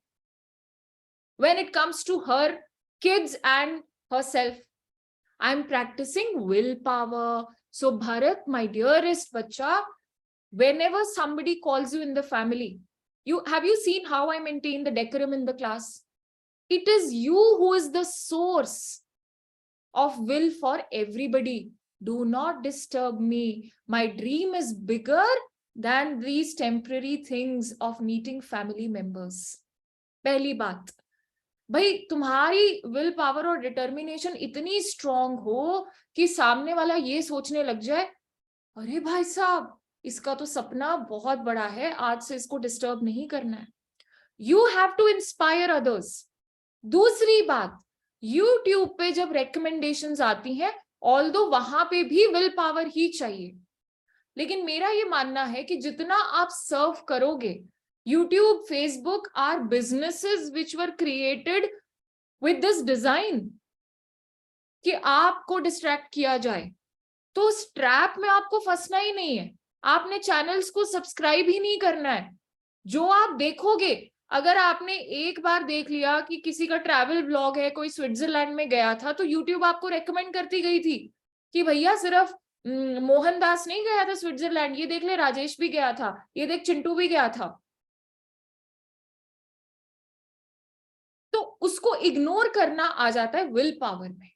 A: When it comes to her kids and herself, I'm practicing willpower. So Bharat, my dearest bacha, whenever somebody calls you in the family, have you seen how I maintain the decorum in the class? It is you who is the source of will for everybody. Do not disturb me. My dream is bigger than these temporary things of meeting family members. पहली बात, भाई तुम्हारी will power और determination इतनी strong हो कि सामने वाला ये सोचने लग जाए, अरे भाई साहब इसका तो सपना बहुत बड़ा है, आज से इसको डिस्टर्ब नहीं करना है. You have to inspire others. दूसरी बात, यूट्यूब पे जब रिकमेंडेशंस आती हैं, ऑल्दो वहां पे भी विल पावर ही चाहिए, लेकिन मेरा ये मानना है कि जितना आप सर्व करोगे, YouTube, Facebook are businesses which were created with this design कि आपको डिस्ट्रैक्ट किया जाए. तो उस ट्रैप में आपको फंसना ही नहीं है. आपने चैनल्स को सब्सक्राइब ही नहीं करना है. जो आप देखोगे, अगर आपने एक बार देख लिया कि किसी का ट्रैवल ब्लॉग है, कोई स्विट्जरलैंड में गया था, तो यूट्यूब आपको रेकमेंड करती गई थी कि भैया सिर्फ मोहनदास नहीं गया था स्विट्जरलैंड, ये देख ले राजेश भी गया था, ये देख चिंटू भी गया था. तो उसको इग्नोर करना आ जाता है विल पावर में.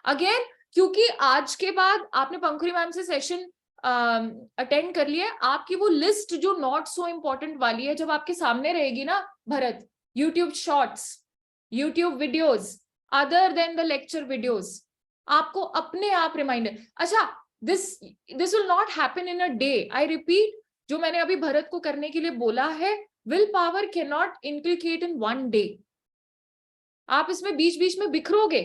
A: अगेन, क्योंकि आज के बाद आपने पंखुरी मैम से सेशन अटेंड कर लिया, आपकी वो लिस्ट जो नॉट सो इम्पोर्टेंट वाली है, जब आपके सामने रहेगी ना Bharat, YouTube shorts, YouTube videos other than the lecture videos, आपको अपने आप रिमाइंडर. अच्छा, this will not happen in a day. I repeat, जो मैंने अभी भरत को करने के लिए बोला है, will power can not inculcate in one day. आप इसमें बीच बीच में बिखरोगे.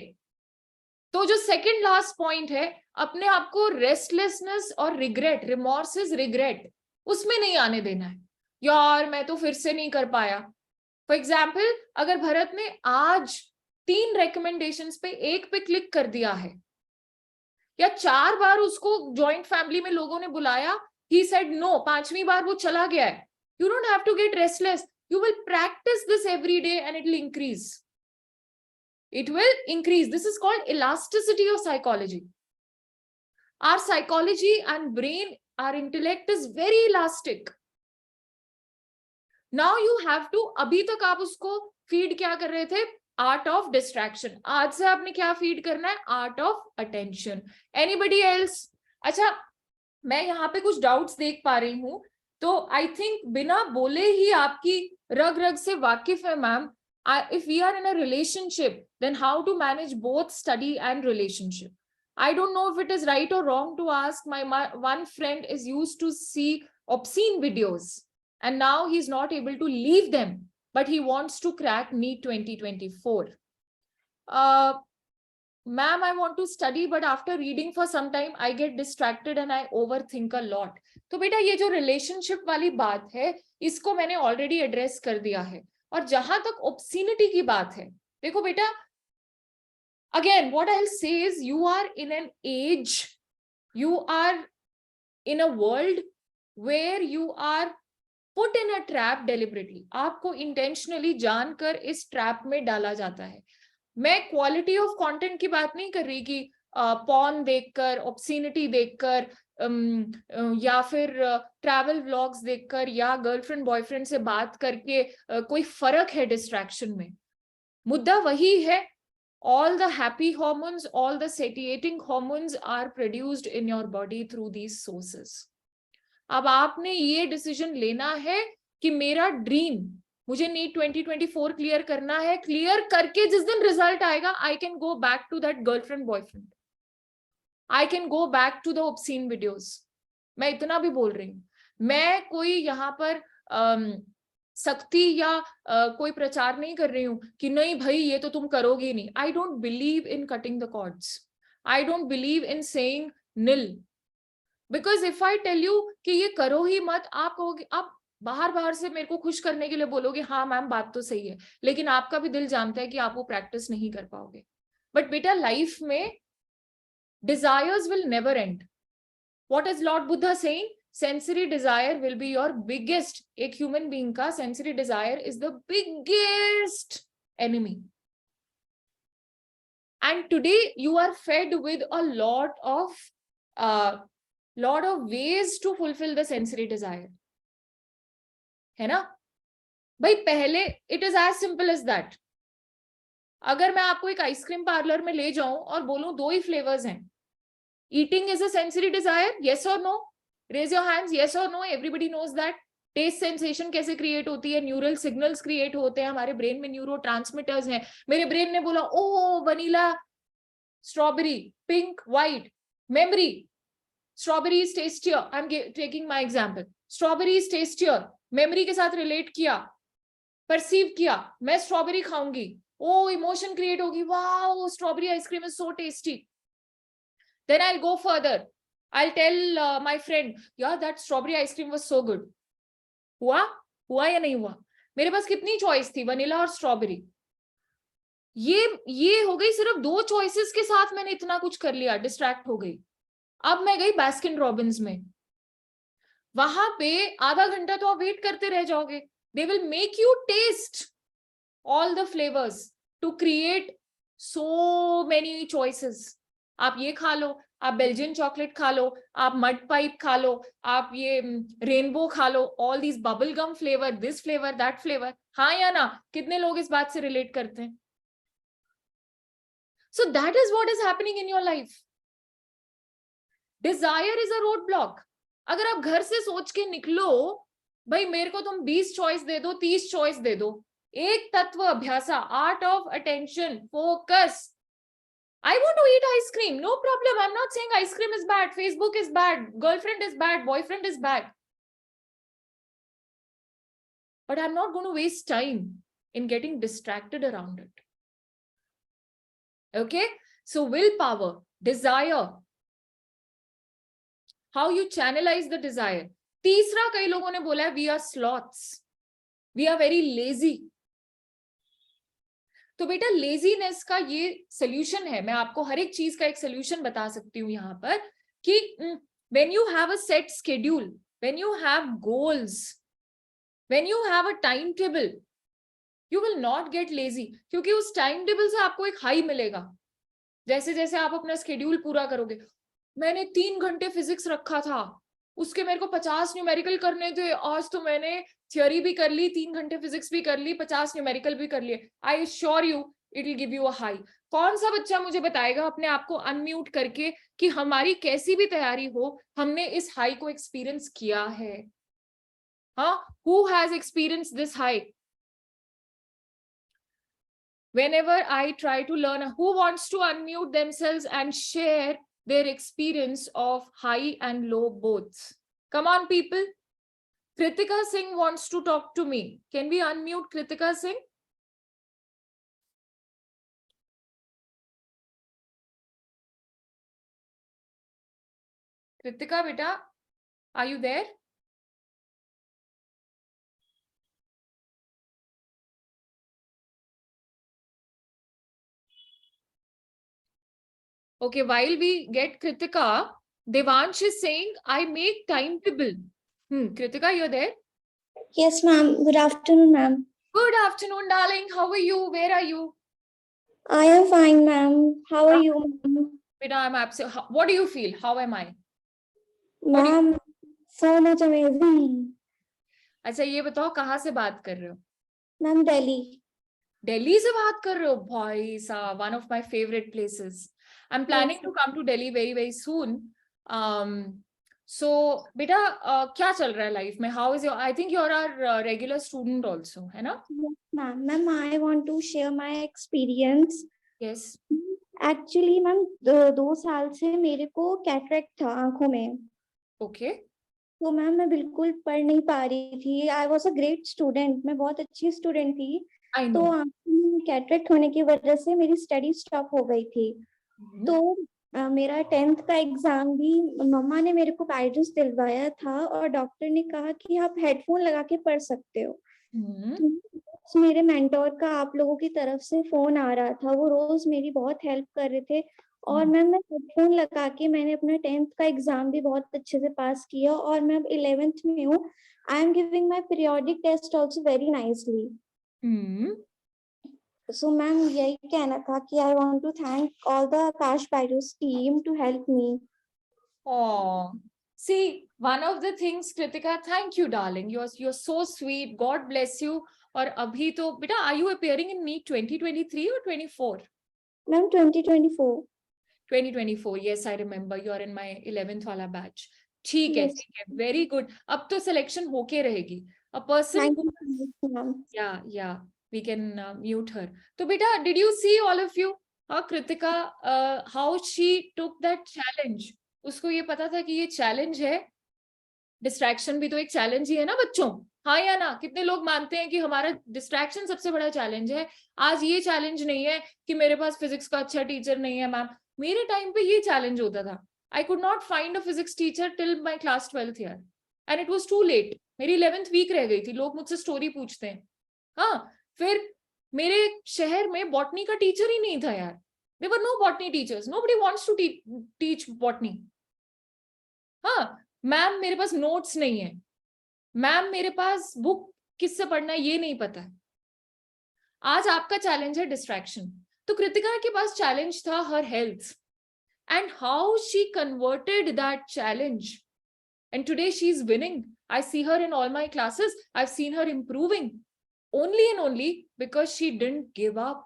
A: तो जो सेकंड लास्ट पॉइंट है, अपने आप को रेस्टलेसनेस और रिग्रेट, रिमोर्सेस, रिग्रेट, उसमें नहीं आने देना है. यार मैं तो फिर से नहीं कर पाया. फॉर एग्जाम्पल, अगर भरत ने आज 3 रिकमेंडेशंस पे एक पे क्लिक कर दिया है, या 4 बार उसको जॉइंट फैमिली में लोगों ने बुलाया, ही सेड नो, 5वीं बार वो चला गया है, you don't have to get restless. You will practise this every day and it will increase. It will increase. This is called elasticity of psychology. Our psychology and brain, our intellect is very elastic. Now you have to, अभी तक आप उसको feed क्या कर रहे थे? Art of distraction. आज से आपने क्या फीड करना है? Art of attention. Anybody else? अच्छा, मैं यहाँ पे कुछ डाउट्स देख पा रही हूँ, तो आई थिंक बिना बोले ही आपकी रग रग से वाकिफ है ma'am. If we are in a relationship, then how to manage both study and relationship? I don't know if it is right or wrong to ask. My one friend is used to see obscene videos and now he's not able to leave them, but he wants to crack NEET 2024. Ma'am, I want to study, but after reading for some time, I get distracted and I overthink a lot. तो बेटा ये जो relationship वाली बात है, इसको मैंने already address कर दिया है. और जहां तक ऑब्सिनिटी की बात है, देखो बेटा, again, what I'll say is you are in an age, you are in a world where you are put in a trap deliberately. आपको intentionally जानकर इस trap में डाला जाता है. मैं क्वालिटी ऑफ कंटेंट की बात नहीं कर रही कि पॉर्न देखकर, ऑब्सिनिटी देखकर, या फिर ट्रैवल व्लॉग्स देखकर या गर्लफ्रेंड बॉयफ्रेंड से बात करके कोई फर्क है डिस्ट्रैक्शन में. मुद्दा वही है. All the happy hormones, all the satiating hormones are produced in your body through these sources. अब आपने ये डिसीजन लेना है कि मेरा ड्रीम, मुझे नीट 2024 क्लियर करना है. क्लियर करके जिस दिन रिजल्ट आएगा, I can go back to that girlfriend boyfriend, I can go back to the obscene videos. मैं इतना भी बोल रही हूँ. मैं कोई यहाँ पर सख्ती या कोई प्रचार नहीं कर रही हूँ कि नहीं भाई ये तो तुम करोगे ही नहीं. I don't believe in cutting the cords. I don't believe in saying nil. Because if I tell you कि ये करो ही मत, आप कहोगे, आप बाहर से मेरे को खुश करने के लिए बोलोगे हाँ मैम बात तो सही है, लेकिन आपका भी दिल जानता है कि आप वो प्रैक्टिस नहीं कर पाओगे. बट बेटा लाइफ में desires will never end. What is lord Buddha saying? Sensory desire will be your biggest. एक ह्यूमन बीइंग का sensory desire is the biggest enemy. And today you are fed with a lot of ways to fulfill the sensory desire. है ना भाई? पहले it is as simple as that. अगर मैं आपको एक आइसक्रीम पार्लर में ले जाऊं और बोलूं 2 ही फ्लेवर्स हैं, eating is a sensory desire, yes और no? Raise your hands, yes और no? Everybody knows that. Taste sensation कैसे क्रिएट होती है? न्यूरल सिग्नल्स क्रिएट होते हैं, हमारे ब्रेन में न्यूरो ट्रांसमिटर्स हैं. मेरे ब्रेन ने बोला oh vanilla, strawberry, pink, white, memory, strawberry is tastier. I am taking my example. Strawberry is tastier, memory के साथ रिलेट किया, परसीव किया, मैं स्ट्रॉबेरी खाऊंगी. ओ इमोशन क्रिएट होगी, wow strawberry ice cream is so tasty. Then I go further, I tell my friend, यार that strawberry ice cream was so good. हुआ या नहीं हुआ? मेरे पास कितनी चॉइस थी, वनीला और स्ट्रॉबेरी. ये हो गई सिर्फ 2 चॉइसेस के साथ मैंने इतना कुछ कर लिया, डिस्ट्रैक्ट हो गई. अब मैं गई बास्किन रॉबिन्स में, वहां पे आधा घंटा तो आप वेट करते रह जाओगे. They will make you taste all the flavours to create so many choices. आप ये खा लो, आप बेल्जियन चॉकलेट खा लो, आप मड पाइप खा लो, आप ये रेनबो खा लो, all these bubble gum flavour, this flavour, that flavour. हाँ या ना? कितने लोग इस बात से रिलेट करते हैं? So that is what is happening in your life. Desire is a road block. अगर आप घर से सोच के निकलो भाई मेरे को तुम 20 चॉइस दे दो, 30 चॉइस दे दो, एक तत्व अभ्यासा, art of attention, focus. I want to eat ice cream, no problem. I'm not saying ice cream is bad, Facebook is bad, girlfriend is bad, boyfriend is bad. But I'm not going to waste time in getting distracted around it. Okay? So willpower, desire, how you channelize the desire. तीसरा कई लोगों ने बोला है we are sloths, we are very lazy. तो बेटा laziness का ये सोल्यूशन है. मैं आपको हर एक चीज का एक सोल्यूशन बता सकती हूँ यहाँ पर कि when you have a set schedule, when you have goals, when you have a timetable, you will not get lazy. क्योंकि उस टाइम टेबल से आपको एक हाई मिलेगा. जैसे जैसे आप अपना स्केड्यूल पूरा करोगे. मैंने 3 घंटे फिजिक्स रखा था, उसके मेरे को 50 न्यूमेरिकल करने थे. आज तो मैंने थियोरी भी कर ली, 3 घंटे फिजिक्स भी कर ली, 50 न्यूमेरिकल भी कर लिए. I sure you it will give you a high. कौन सा बच्चा मुझे बताएगा अपने आप को अनम्यूट करके कि हमारी कैसी भी तैयारी हो, हमने इस हाई को एक्सपीरियंस किया है? हाँ, who has experience this high? whenever I try to learn. Who wants to unmute themselves and share their experience of high and low both? Come on, people. Kritika Singh wants to talk to me. Can we unmute Kritika Singh? Kritika, beta, are you there? Okay, while we get Kritika, Devansh is saying, I make timetable. Kritika, you're there?
C: Yes, ma'am. Good afternoon, ma'am.
A: Good afternoon, darling. How are you? Where are you?
C: I am fine, ma'am. How are you, ma'am?
A: Beta, I'm absolutely. What do you feel? How am I?
C: Ma'am, so much amazing.
A: अच्छा ये बताओ कहाँ से बात कर रहे हो?
C: Ma'am, Delhi.
A: Delhi से बात कर रहे हो? भाई साहब, one of my favorite places. I'm planning to come to Delhi very, very soon. So, बेटा क्या चल रहा है लाइफ में? How is your? I think you're our regular student also, है ना?
C: Yes, ma'am. Ma'am, I want to share my experience.
A: Yes.
C: Actually, ma'am, 2 साल से मेरे को कैटरेक्ट था आंखों में.
A: Okay.
C: तो मैम मैं बिल्कुल पढ़ नहीं पा रही थी. I was a great student. मैं बहुत अच्छी स्टूडेंट थी.
A: I
C: तो
A: know.
C: आंखों में कैटरेक्ट होने की वजह से मेरी स्टडी स्टॉप हो गई थी. तो मेरा 10th का एग्जाम भी मम्मा ने मेरे को बायजूस दिलवाया था और डॉक्टर ने कहा कि आप हेडफोन लगा के पढ़ सकते हो. तो मेरे मेंटोर का आप लोगों की तरफ से फोन आ रहा था. वो रोज मेरी बहुत हेल्प कर रहे थे और मैं हेडफोन लगा के मैंने अपना 10th का एग्जाम भी बहुत अच्छे से पास किया और मैं अब 11th में हूँ. I am giving my periodic test also very nicely. So, ma'am, यही कहना था कि I want to thank all the Akash Byju's team to help me.
A: Oh, see, one of the things, Kritika, thank you, darling. You're so sweet. God bless you. और अभी तो बेटा, are you appearing in NEET 2023 or 24?
C: Ma'am, 2024.
A: 2024. Yes, I remember. You're in my 11th वाला batch. ठीक है,
C: Yes.
A: ठीक है. Very good. अब तो selection होके रहेगी. A person.
C: Thank you so much, ma'am.
A: Yeah. We can mute her. So, beta, did you see all of you? Kritika, how she took that challenge? उसको ये पता था कि ये challenge है. Distraction भी तो एक challenge ही है ना बच्चों? हाँ या ना? कितने लोग मानते हैं कि हमारा distraction सबसे बड़ा challenge है? आज ये challenge नहीं है कि मेरे पास physics का अच्छा teacher नहीं है मैम. मेरे time पे ये challenge होता था. I could not find a physics teacher till my class 12th year. And it was too late. मेरी 11th week रह गई थी. लोग मुझसे story पूछते हैं. हाँ, फिर मेरे शहर में बॉटनी का टीचर ही नहीं था यार. There were no botany teachers. Nobody wants to teach botany. हाँ, मैम मेरे पास नोट्स नहीं है. मैम मेरे पास बुक किससे पढ़ना है ये नहीं पता है. आज आपका चैलेंज है डिस्ट्रैक्शन. तो कृतिका के पास चैलेंज था her health. And how she converted that challenge. And today she's winning. I see her in all my classes. I've seen her improving. Only and only because she didn't give up,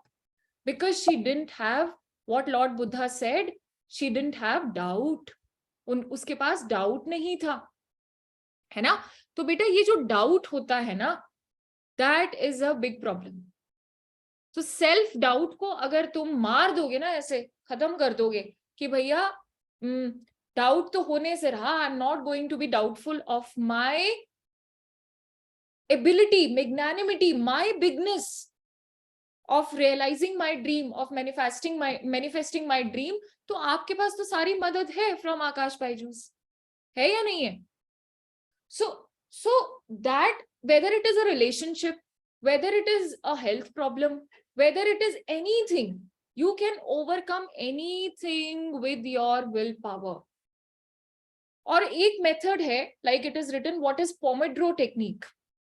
A: because she didn't have what Lord Buddha said, she didn't have doubt. उसके पास doubt नहीं था, है ना? तो बेटा ये जो doubt होता है ना, that is a big problem. तो सेल्फ डाउट को अगर तुम मार दोगे ना, ऐसे खत्म कर दोगे कि भैया डाउट तो होने से रहा, I am not going to be doubtful of my ability, magnanimity, my bigness of realizing my dream, of manifesting my dream. तो आपके पास तो सारी मदद है from Akash Byju's, है या नहीं है? So that whether it is a relationship, whether it is a health problem, whether it is anything, you can overcome anything with your willpower. और एक method है, like it is written, what is Pomodoro technique.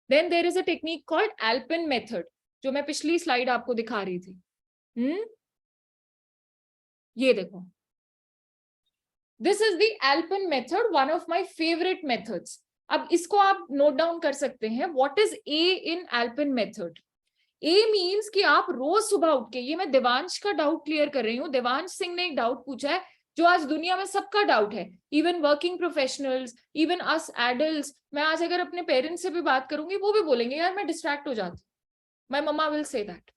A: Then there is a technique called Alpin method, जो मैं पिछली slide आपको दिखा रही थी. ये देखो. This is the Alpin method, one of my favorite methods. अब इसको आप नोट डाउन कर सकते हैं. What is A in Alpin method? A means कि आप रोज सुबह उठ के, ये मैं देवांश का डाउट क्लियर कर रही हूँ. देवांश सिंह ने एक डाउट पूछा है जो आज दुनिया में सबका डाउट है, even working professionals, even us adults. मैं आज अगर अपने पेरेंट्स से भी बात करूंगी, वो भी बोलेंगे यार मैं डिस्ट्रैक्ट हो जाती. My mamma will say that.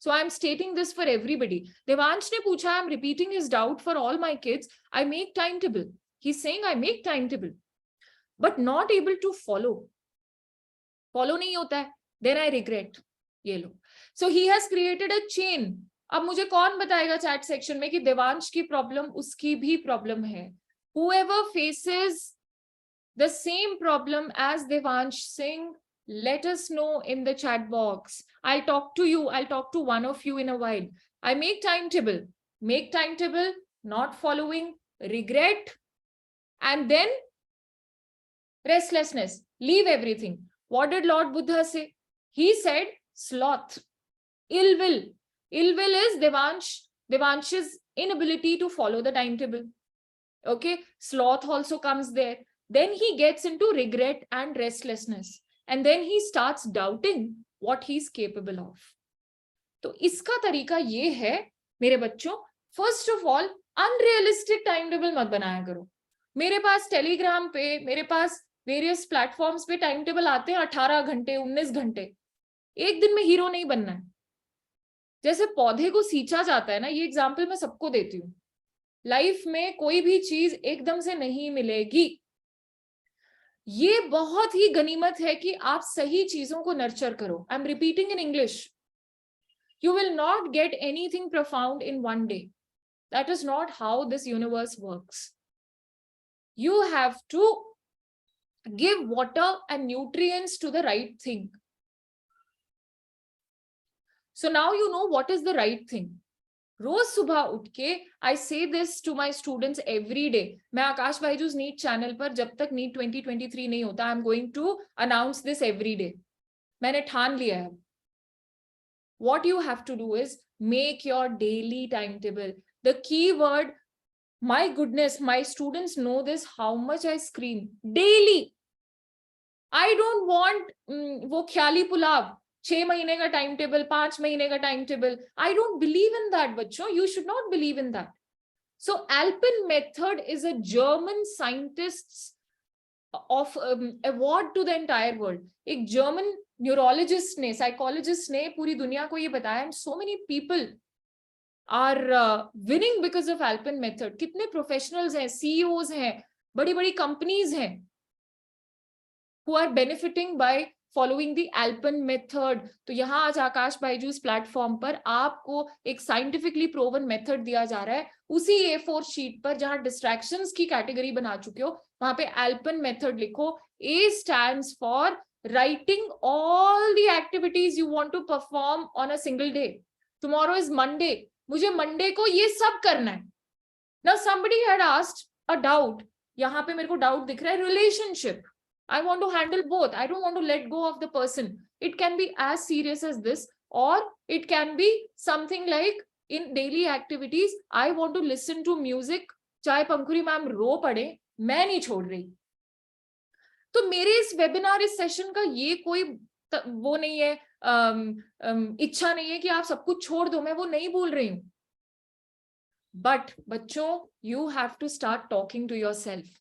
A: So I'm stating this for everybody. Devansh ne pucha, I'm repeating his doubt for all my kids. I make timetable. He's saying I make timetable, but not able to follow. Follow nahi hota hai. Then I regret. Ye lo. So he has created a chain. अब मुझे कौन बताएगा chat section में कि देवांश की problem उसकी भी problem है. Whoever faces the same problem as Devansh Singh, let us know in the chat box. I'll talk to you. I'll talk to one of you in a while. I make timetable, not following, regret, and then restlessness, leave everything. What did Lord Buddha say? He said sloth, ill will. Ill will is Devansh's inability to follow the timetable. Okay, sloth also comes there. Then he gets into regret and restlessness, and then he starts doubting what he's capable of. तो इसका तरीका ये है मेरे बच्चों, first of all unrealistic time table मत बनाया करो. मेरे पास टेलीग्राम पे, मेरे पास वेरियस प्लेटफॉर्म्स पे टाइम टेबल आते हैं 18 घंटे 19 घंटे. एक दिन में हीरो नहीं बनना है. जैसे पौधे को सींचा जाता है ना, ये एग्जाम्पल मैं सबको देती हूँ. लाइफ में कोई भी चीज एकदम से नहीं मिलेगी. ये बहुत ही गनीमत है कि आप सही चीजों को नर्चर करो. I am repeating in English. You will not get anything profound in one day. That is not how this universe works. You have to give water and nutrients to the right thing. So now you know what is the right thing. रोज सुबह उठ के I say this to my students every day. मैं आकाश Byju's NEET channel पर जब तक NEET 2023 नहीं होता, I am going to announce this every day. मैंने ठान लिया है. What you have to do is make your daily timetable. The key word, my goodness, my students know this, how much I scream daily. I don't want वो ख्याली पुलाव 6 महीने का time table, 5 महीने का time table. I don't believe in that, बच्चों. You should not believe in that. So Alpen method is a German scientist's of award to the entire world. एक German neurologist ने, psychologist ने पूरी दुनिया को ये बताया, and so many people are winning because of Alpen method. कितने professionals हैं, CEOs हैं, बड़ी बड़ी companies हैं who are benefiting by following the Alpen method. तो यहाँ आज आकाश बायजूस प्लेटफॉर्म पर आपको एक साइंटिफिकली प्रूवन मेथड दिया जा रहा है. उसी A4 शीट पर जहां डिस्ट्रैक्शंस की कैटेगरी बना चुके हो, वहां पे Alpen method लिखो. A stands for writing all the activities you want to perform on a single day. Tomorrow is Monday. मुझे Monday को ये सब करना है. Now somebody had asked a doubt. यहाँ पे मेरे को डाउट दिख रहा है relationship. I want to handle both. I don't want to let go of the person. It can be as serious as this, or it can be something like in daily activities, I want to listen to music. चाहे पंखुरी ma'am रो पड़े, मैं नहीं छोड़ रही. तो मेरे इस webinar, इस सेशन का ये कोई वो नहीं है, इच्छा नहीं है कि आप सब कुछ छोड़ दो. मैं वो नहीं बोल रही हूँ. But बच्चों, you have to start talking to yourself.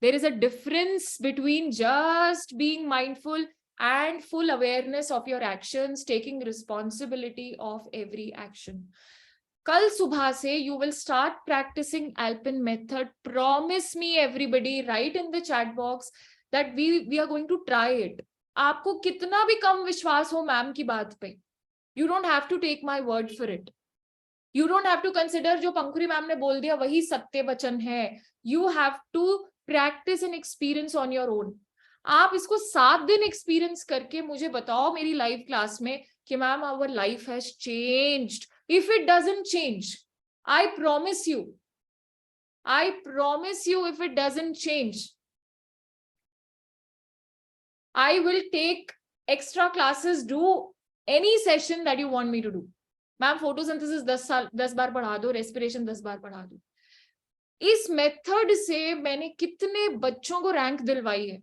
A: There is a difference between just being mindful and full awareness of your actions, taking responsibility of every action. कल सुबह से you will start practicing Alpen method. Promise me everybody, write in the chat box that we are going to try it. आपको कितना भी कम विश्वास हो ma'am की बात पे, you don't have to take my word for it. You don't have to consider जो पंखुरी ma'am ने बोल दिया वही सत्य वचन है. You have to practice and experience on your own. आप इसको 7 दिन एक्सपीरियंस करके मुझे बताओ मेरी लाइव क्लास में कि ma'am our life has changed. If it doesn't change, I promise you, if it doesn't change, I will take extra classes, do any session that you want me to do. Ma'am photosynthesis 10 बार पढ़ा दो, respiration 10 बार पढ़ा दो. इस method से मैंने कितने बच्चों को रैंक दिलवाई है.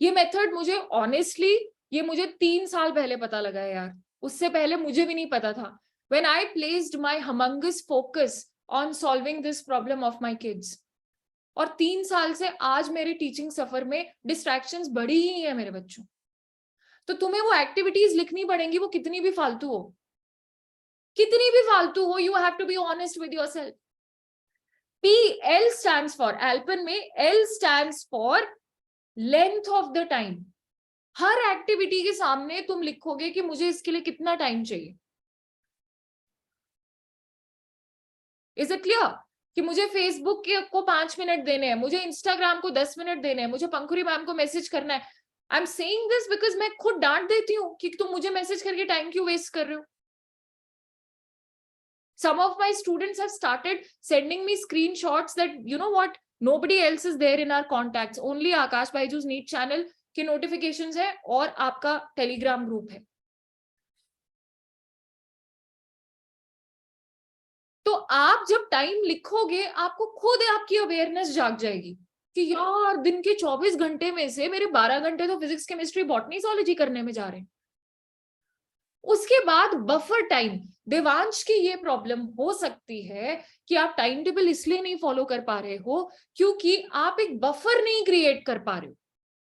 A: ये मेथड मुझे ऑनेस्टली, ये मुझे 3 साल पहले पता लगा है यार. उससे पहले मुझे भी नहीं पता था. When I placed my humongous focus on solving this problem of my kids. और 3 साल से आज मेरे टीचिंग सफर में डिस्ट्रैक्शंस बढ़ी ही है मेरे बच्चों. तो तुम्हें वो एक्टिविटीज लिखनी पड़ेंगी, वो कितनी भी फालतू हो, कितनी भी फालतू हो. You have to be honest with yourself. PL stands for Alpen में L stands for length of the time. Her activity के सामने तुम लिखोगे कि मुझे इसके लिए कितना टाइम चाहिए. इज इट क्लियर कि मुझे फेसबुक को 5 मिनट देने हैं, मुझे इंस्टाग्राम को 10 मिनट देने हैं, मुझे पंखुरी मैम को मैसेज करना है. I am saying this because मैं खुद डांट देती हूँ कि तुम मुझे मैसेज करके टाइम क्यों वेस्ट कर रहे हो. Some of my students have started sending me screenshots that, you know what, nobody else is there in our contacts. Only Akash Baiju's NEET channel के notifications है और आपका Telegram group है. तो आप जब टाइम लिखोगे आपको खुद आपकी अवेयरनेस जाग जाएगी कि यार दिन के 24 घंटे में से मेरे 12 घंटे तो फिजिक्स, केमिस्ट्री, बॉटनी, zoology करने में जा रहे हैं. उसके बाद बफर टाइम. देवांश की ये प्रॉब्लम हो सकती है कि आप टाइम टेबल इसलिए नहीं फॉलो कर पा रहे हो क्योंकि आप एक बफर नहीं क्रिएट कर पा रहे हो.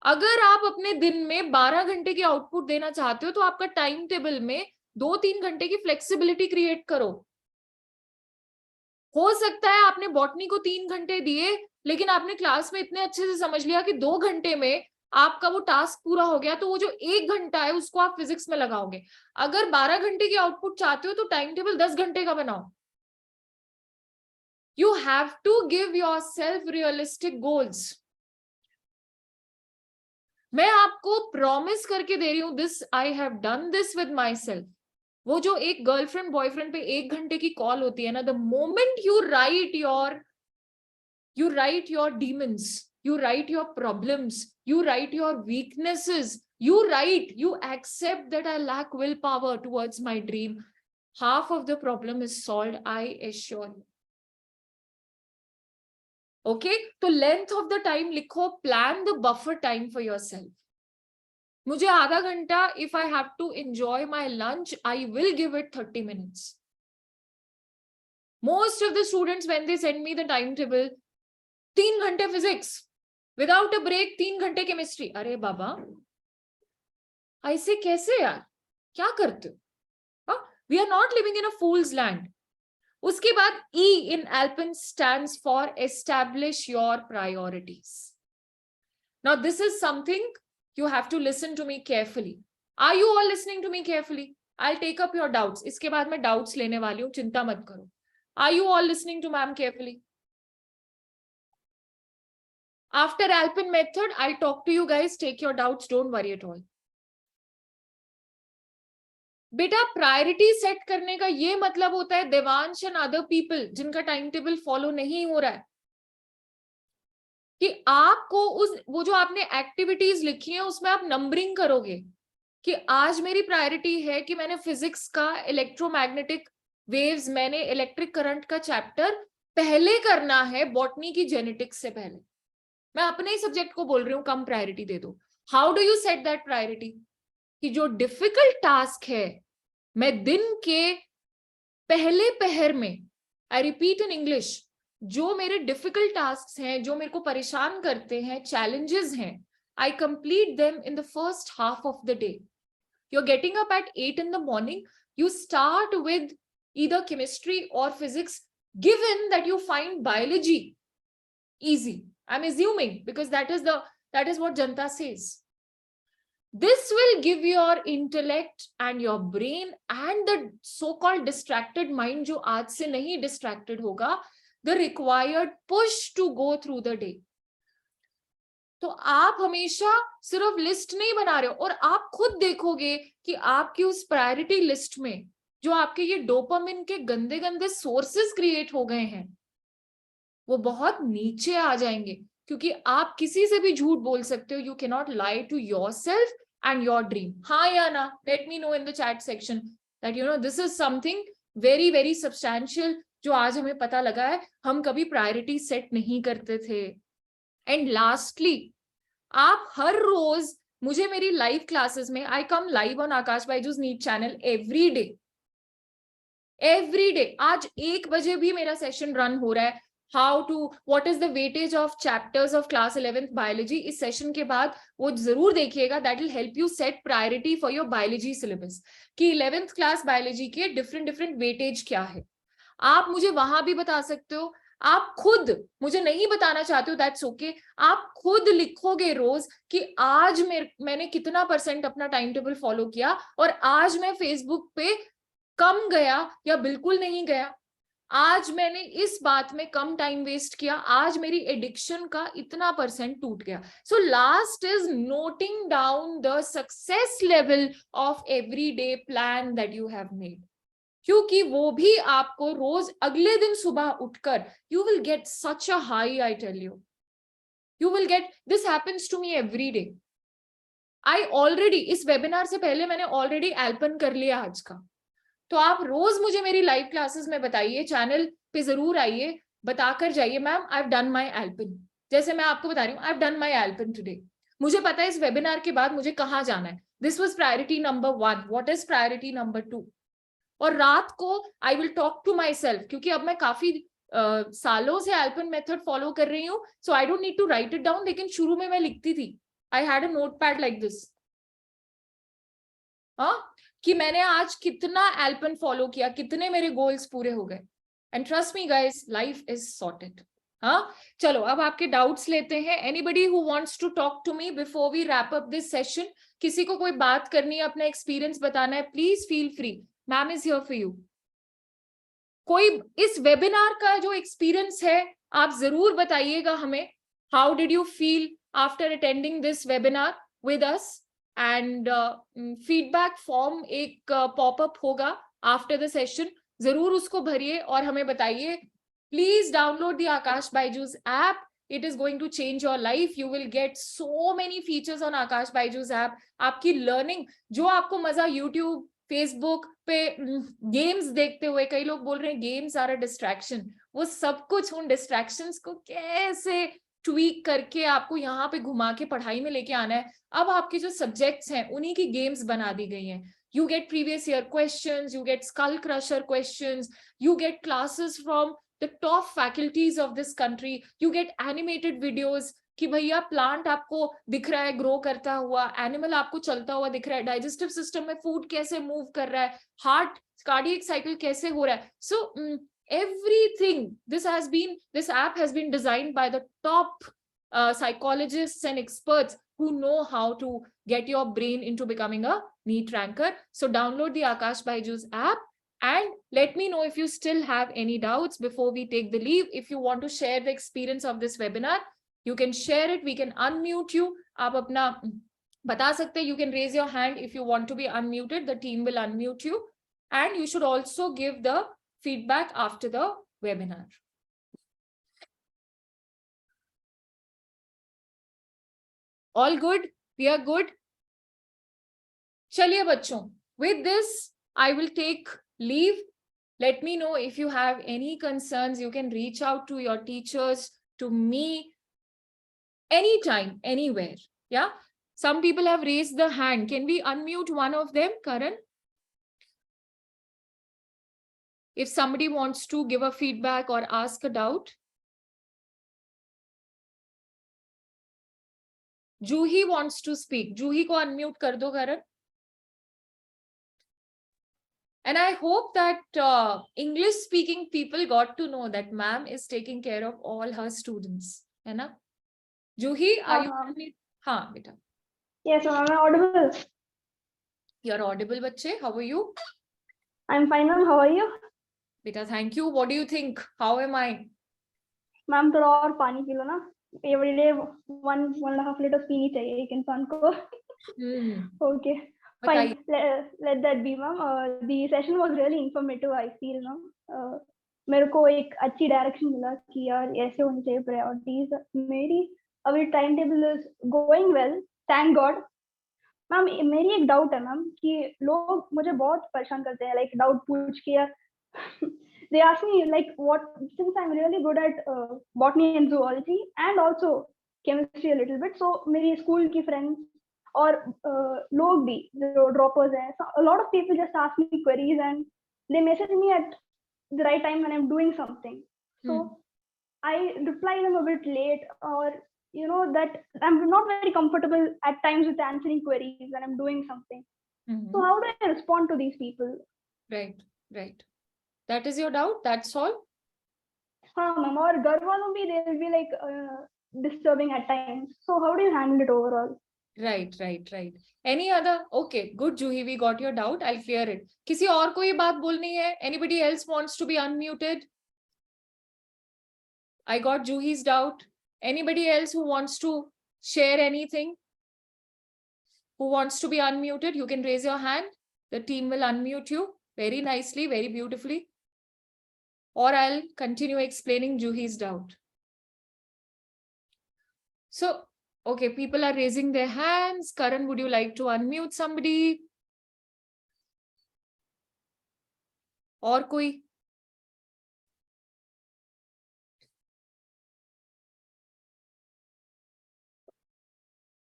A: अगर आप अपने दिन में 12 घंटे की आउटपुट देना चाहते हो तो आपका टाइम टेबल में 2-3 घंटे की फ्लेक्सिबिलिटी क्रिएट करो. हो सकता है आपने बॉटनी को 3 घंटे दिए लेकिन आपने क्लास में इतने अच्छे से समझ लिया कि 2 घंटे में आपका वो टास्क पूरा हो गया, तो वो जो 1 घंटा है उसको आप फिजिक्स में लगाओगे. अगर 12 घंटे की आउटपुट चाहते हो तो टाइम टेबल 10 घंटे का बनाओ. You have to give yourself realistic goals. मैं आपको प्रॉमिस करके दे रही हूं, this I have done this with my self. वो जो एक गर्लफ्रेंड बॉयफ्रेंड पे 1 घंटे की कॉल होती है ना, the moment you right your demons, you write your problems, you write your weaknesses, you accept that I lack willpower towards my dream, half of the problem is solved, I assure you. Okay, तो length of the time लिखो, plan the buffer time for yourself. मुझे आधा घंटा, if I have to enjoy my lunch, I will give it 30 minutes. Most of the students when they send me the timetable, 3 घंटे physics without a break, 3 घंटे chemistry. अरे बाबा ऐसे कैसे यार, क्या करते हो? We are not living in a fool's land. उसके बाद E in Alpen stands for establish your priorities. Now this is something you have to listen to me carefully. Are you all listening to me carefully? I'll take up your doubts. इसके बाद मैं doubts लेने वाली हूँ, चिंता मत करो. Are you all listening to ma'am carefully? After Alpen method, I'll talk to you guys. Take your doubts. Don't worry at all. बेटा प्रायोरिटी सेट करने का ये मतलब होता है देवांश एंड अदर पीपल जिनका टाइम टेबल फॉलो नहीं हो रहा है, कि आपको वो जो आपने एक्टिविटीज लिखी है उसमें आप नंबरिंग करोगे कि आज मेरी प्रायोरिटी है कि मैंने फिजिक्स का इलेक्ट्रोमैग्नेटिक वेव्स, मैंने इलेक्ट्रिक करंट का चैप्टर पहले करना है बॉटनी की जेनेटिक्स से पहले. मैं अपने ही सब्जेक्ट को बोल रही हूँ, कम प्रायोरिटी दे दो. How do you set that priority? कि जो डिफिकल्ट टास्क है मैं दिन के पहले पहर में, आई रिपीट इन इंग्लिश, जो मेरे डिफिकल्ट टास्क हैं, जो मेरे को परेशान करते हैं, चैलेंजेस हैं, I complete them in the first half of the day. You are getting up at 8 in the morning, you start with either chemistry or physics, given that you find biology easy. I'm assuming because that is what Janta says. This will give your intellect and your brain and the so-called distracted mind जो आज से नहीं distracted होगा, the required push to go through the day. तो आप हमेशा सिर्फ list नहीं बना रहे हो, और आप खुद देखोगे कि आपकी उस प्रायोरिटी लिस्ट में जो आपके ये डोपामिन के गंदे गंदे सोर्सेस क्रिएट हो गए हैं वो बहुत नीचे आ जाएंगे, क्योंकि आप किसी से भी झूठ बोल सकते हो. You can not lie to yourself and your dream. हाँ या ना, let me know in the chat section that you know this is something very very substantial जो आज हमें पता लगा है. हम कभी प्रायोरिटी सेट नहीं करते थे. एंड लास्टली, आप हर रोज मुझे मेरी लाइव क्लासेस में, I come live on Aakash Byju's NEET channel every day. आज 1 बजे भी मेरा सेशन रन हो रहा है. what is the weightage of chapters of class 11th biology. इस सेशन के बाद वो जरूर देखिएगा, that will help you set priority for your biology syllabus कि 11th class biology के different weightage क्या है. आप मुझे वहां भी बता सकते हो, आप खुद मुझे नहीं बताना चाहते हो, दैट्स ओके. आप खुद लिखोगे रोज कि आज मैंने कितना % अपना टाइम टेबल फॉलो किया और आज मैं फेसबुक पे कम गया या बिल्कुल नहीं गया, आज मैंने इस बात में कम टाइम वेस्ट किया, आज मेरी एडिक्शन का इतना % टूट गया. So last is noting down the success level of everyday plan that you have made, क्योंकि वो भी आपको रोज अगले दिन सुबह उठकर you will get such a high. I tell you will get, this happens to me every day. I already इस वेबिनार से पहले मैंने ऑलरेडी एल्पन कर लिया आज का. तो आप रोज मुझे मेरी लाइव क्लासेस में बताइए, चैनल पे जरूर आइए, बताकर जाइए ma'am I have done my alpan. जैसे मैं आपको बता रही हूँ I have done my alpan today. मुझे पता है इस वेबिनार के बाद मुझे कहाँ जाना है. This was priority number 1. What is priority number 2? और रात को I will talk to my self, क्योंकि अब मैं काफी सालों से एल्पन मेथड फॉलो कर रही हूँ, so I don't need to write it down. लेकिन शुरू में मैं लिखती थी, I had a notepad like this, कि मैंने आज कितना एल्पन फॉलो किया, कितने मेरे गोल्स पूरे हो गए. And trust me guys, life is sorted. हाँ, चलो अब आपके डाउट्स लेते हैं. Anybody who wants to talk to me before we wrap up this session? किसी को कोई बात करनी है, अपना एक्सपीरियंस बताना है, please feel free. Ma'am is here for you. कोई इस वेबिनार का जो एक्सपीरियंस है आप जरूर बताइएगा हमें. How did you feel after attending this webinar with us? And feedback form एक पॉपअप होगा आफ्टर द सेशन, जरूर उसको भरिए और हमें बताइए. Please download the Akash Byju's app. It is going to change your life. You will get so many features on Akash Byju's app. आपकी learning, जो आपको मजा YouTube, Facebook पे गेम्स देखते हुए, कई लोग बोल रहे हैं गेम्स आर अ डिस्ट्रैक्शन, वो सब कुछ उन डिस्ट्रैक्शंस को कैसे ट्वीक करके आपको यहाँ पे घुमा के पढ़ाई में लेके आना है. अब आपके जो सब्जेक्ट्स हैं उन्हीं की गेम्स बना दी गई हैं. You get previous year questions, you get skull crusher questions, you get classes from the top faculties of this country, you get animated videos कि भैया प्लांट आपको दिख रहा है ग्रो करता हुआ, एनिमल आपको चलता हुआ दिख रहा है, डाइजेस्टिव सिस्टम में फूड कैसे मूव कर रहा है, हार्ट कार्डियक साइकिल कैसे हो रहा है. सो everything, this app has been designed by the top psychologists and experts who know how to get your brain into becoming a NEET ranker. So download the Akash Byju's app and let me know if you still have any doubts before we take the leave. If you want to share the experience of this webinar, you can share it. We can unmute you. आप अपना बता सकते हैं. You can raise your hand if you want to be unmuted. The team will unmute you. And you should also give the feedback after the webinar. All good? We are good? चलिए बच्चों, with this I will take leave. Let me know if you have any concerns. You can reach out to your teachers, to me, anytime, anywhere. Yeah. Some people have raised the hand. Can we unmute one of them, Karan? If somebody wants to give a feedback or ask a doubt. Juhi wants to speak. Juhi ko unmute kar do, Karan. And I hope that English speaking people got to know that ma'am is taking care of all her students. है ना? Juhi, are you unmute? हाँ बेटा.
D: Yes, ma'am, I'm audible.
A: You're audible, बच्चे. How are you?
D: I'm fine, ma'am. How are you?
A: Beta, thank you. What do you think? How am I?
D: Ma'am, थोड़ा और पानी P low ना. Every day 1.5 liters पीनी चाहिए एक इंसान को. Okay. Fine. Let that be, ma'am. The session was really informative, I feel, ma'am. मेरे को एक अच्छी डायरेक्शन मिला कि यार ऐसे होनी चाहिए प्रायोरिटीज. मेरी अभी time table is going well, thank God. Ma'am मेरी एक डाउट है मैम कि लोग मुझे बहुत परेशान करते हैं, लाइक डाउट पूछ के यार they ask me like what, since I'm really good at botany and zoology and also chemistry a little bit, so मेरी स्कूल की फ्रेंड्स और लोग भी जो ड्रॉपर्स हैं, so a lot of people just ask me queries and they message me at the right time when I'm doing something. So I reply them a bit late, or that I'm not very comfortable at times with answering queries when I'm doing something. So how do I respond to these people?
A: Right. That is your doubt, that's all?
D: हाँ ma'am, और घर वालों भी they'll be like disturbing at times. So how do you handle it overall?
A: Right. Any other? Okay, good Juhi, we got your doubt. I'll clear it. किसी और को ये बात बोलनी है? Anybody else wants to be unmuted? I got Juhi's doubt. Anybody else who wants to share anything? Who wants to be unmuted? You can raise your hand. The team will unmute you very nicely, very beautifully. Or I'll continue explaining Juhi's doubt. So, okay, people are raising their hands. Karan, would you like to unmute somebody? Or koi?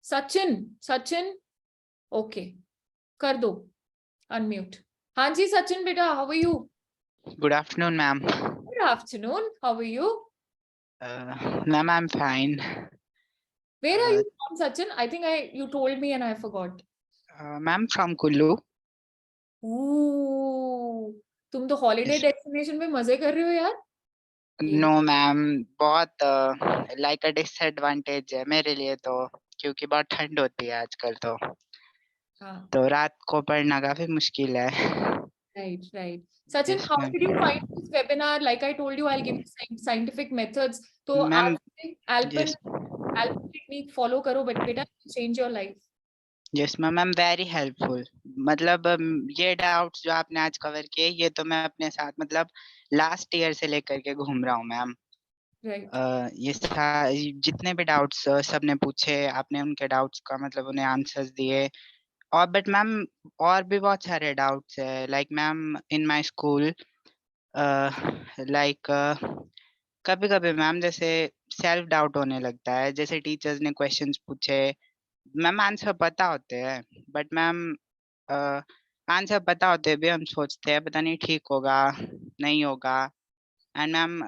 A: Sachin, okay, कर दो unmute. हाँ जी सचिन बेटा, how are you?
E: Good afternoon, ma'am.
A: Good afternoon, how are you?
E: Ma'am, I'm fine.
A: Where are you from, Sachin? I think you told me and I forgot.
E: Ma'am, from Kullu.
A: Ooh, तुम तो holiday destination में मजे कर रहे हो यार?
E: No, ma'am, बहुत like a disadvantage है मेरे लिए तो, क्योंकि बहुत ठंड होती है आजकल तो.
A: हाँ.
E: तो रात को पढ़ना काफी मुश्किल है.
A: Right. Sachin,
E: Yes,
A: how
E: ma'am.
A: did you find this webinar? Like I told you, I'll give you scientific methods. तो
E: Ma'am,
A: आज
E: yes.
A: Alpen technique follow करो बेटा, change your life.
E: Yes, ma'am, I'm very helpful. मतलब ये doubts जो आपने आज cover किए, ये तो मैं अपने साथ मतलब last year से लेकर के घूम रहा हूँ मैम.
A: Right.
E: ये जितने भी डाउट्स सबने पूछे, आपने उनके डाउट्स का मतलब उन्हें आंसर्स दिए. और बट मैम और भी बहुत सारे डाउट्स है. Like ma'am in my school like कभी कभी मैम जैसे सेल्फ डाउट होने लगता है. जैसे टीचर्स ने क्वेश्चंस पूछे, मैम आंसर पता होते हैं, बट मैम आंसर पता होते भी हम सोचते हैं पता नहीं ठीक होगा नहीं होगा. एंड मैम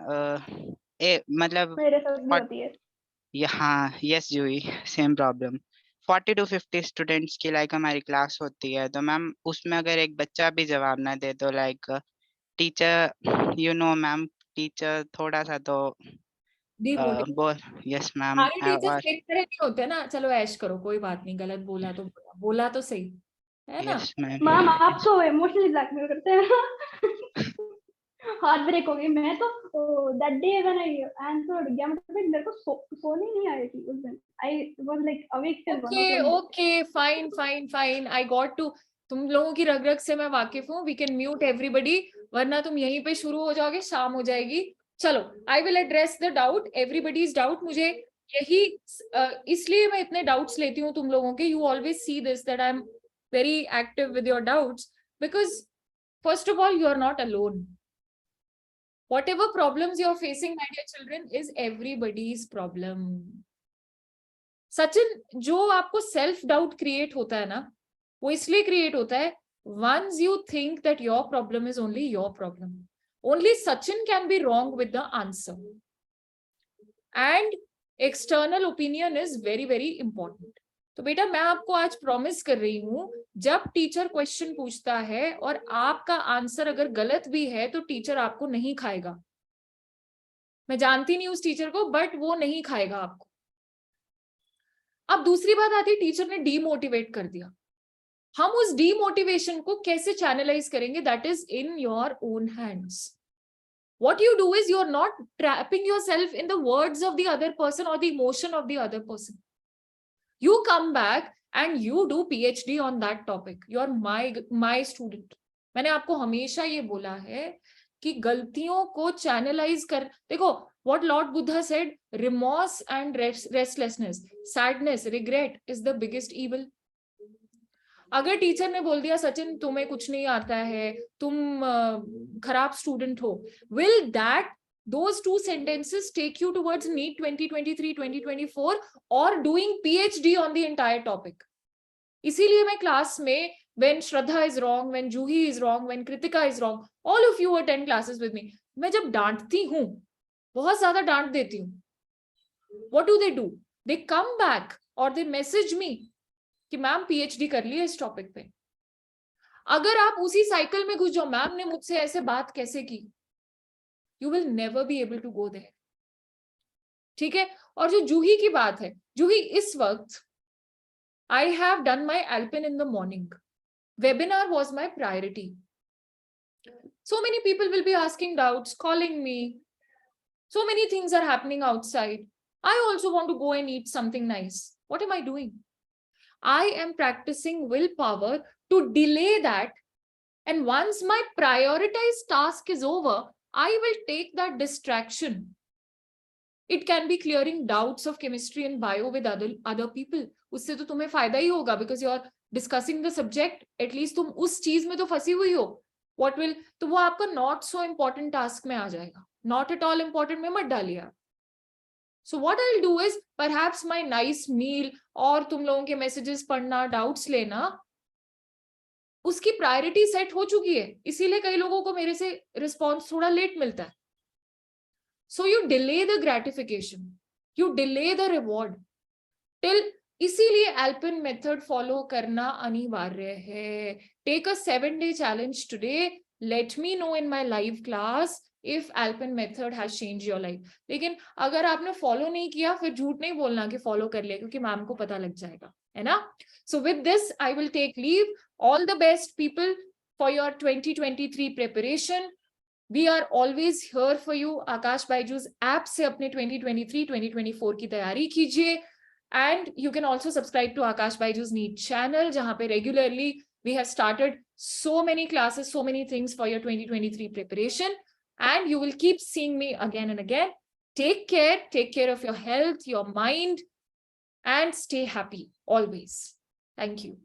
E: मतलब
D: मेरे साथ भी होती है.
E: हाँ, yes Juhi, same problem. 40 to 50 students की लाइक हमारी क्लास होती है, तो मैम उसमें अगर एक बच्चा भी जवाब ना दे तो लाइक टीचर मैम टीचर थोड़ा सा तो बोल. Yes ma'am.
A: हमारे टीचर्स एक तरह के होते हैं ना, चलो ऐश करो कोई बात नहीं, गलत बोला तो बोला तो सही है ना.
E: Yes ma'am.
D: मैम आप तो इमोशनली ब्लैकमेल करते हैं. हार्ट ब्रेक हो गई. मैं तो that day when I answered geometry मेरे को सोने नहीं आ रही थी उस दिन. I was like awake till
A: okay fine I got to. तुम लोगों की रग रग से मैं वाकिफ हूँ. वी कैन म्यूट एवरीबडी, वरना तुम यहीं पे शुरू हो जाओगे, शाम हो जाएगी. चलो, I will address the doubt, everybody's doubt. मुझे यही इसलिए मैं इतने डाउट्स लेती हूँ तुम लोगों के. You always see this that I am very active with your doubts, because first of all you are not alone. Whatever problems you're facing, my dear children, is everybody's problem. Sachin, जो आपको self doubt create होता है ना, वो इसलिए create होता है once you think that your problem is only your problem. Only Sachin can be wrong with the answer. And external opinion is very, very important. तो बेटा मैं आपको आज प्रॉमिस कर रही हूँ, जब टीचर क्वेश्चन पूछता है और आपका आंसर अगर गलत भी है तो टीचर आपको नहीं खाएगा. मैं जानती नहीं उस टीचर को, बट वो नहीं खाएगा आपको. अब दूसरी बात आती है, टीचर ने डीमोटिवेट कर दिया. हम उस डीमोटिवेशन को कैसे चैनलाइज करेंगे? That is in your own hands. What you do is you're not trapping yourself in the words of the other person or the emotion of the other person. You come back and you do PhD on that topic. You're my student. मैंने आपको हमेशा ये बोला है कि गलतियों को channelise कर. देखो, what Lord Buddha said, remorse and restlessness, sadness, regret is the biggest evil. अगर टीचर ने बोल दिया सचिन तुम्हें कुछ नहीं आता है, तुम खराब स्टूडेंट हो, will that those two sentences take you towards NEET 2023-2024 or doing PhD on the entire topic? इसीलिए मैं क्लास में, when Shraddha is wrong, when Juhi is wrong, when Kritika is wrong, all of you attend classes with me, मैं जब डांटती हूँ बहुत ज्यादा डांट देती हूँ. What do they do? They come back or they message me कि मैम PhD कर ली है इस टॉपिक पे. अगर आप उसी साइकिल में घुस जाओ, मैम ने मुझसे ऐसे बात कैसे की, you will never be able to go there. ठीक है. और जो जूही की बात है, जूही इस वक्त I have done my Alpin in the morning. Webinar was my priority. So many people will be asking doubts, calling me. So many things are happening outside. I also want to go and eat something nice. What am I doing? I am practicing willpower to delay that. And once my prioritized task is over, I will take that distraction. It can be clearing doubts of chemistry and bio with other people. उससे तो तुम्हें फायदा ही होगा, because you are discussing the subject. At least तुम उस चीज में तो फंसी हुई हो. What will, तो वो आपका not so important task में आ जाएगा. Not at all important में मत डालिए आप. So what I'll do is perhaps my nice meal और तुम लोगों के messages पढ़ना, doubts लेना, उसकी प्रायोरिटी सेट हो चुकी है. इसीलिए कई लोगों को मेरे से रिस्पॉन्स थोड़ा लेट मिलता है. So you delay the gratification, you delay the reward till. इसीलिए Alpin method follow करना अनिवार्य है. Take a 7-day challenge today. Let me know in my live class if Alpin method has changed your life. लेकिन अगर आपने follow नहीं किया, फिर झूठ नहीं बोलना कि follow कर लिया, क्योंकि मैम को पता लग जाएगा, है ना? So with this, I will take leave. All the best, people, for your 2023 preparation. We are always here for you. Akash Byju's app से अपने 2023-2024 की तैयारी कीजिए. And you can also subscribe to Akash Byju's NEET channel, जहाँ पे regularly we have started so many classes, so many things for your 2023 preparation. And you will keep seeing me again and again. Take care of your health, your mind, and stay happy always. Thank you.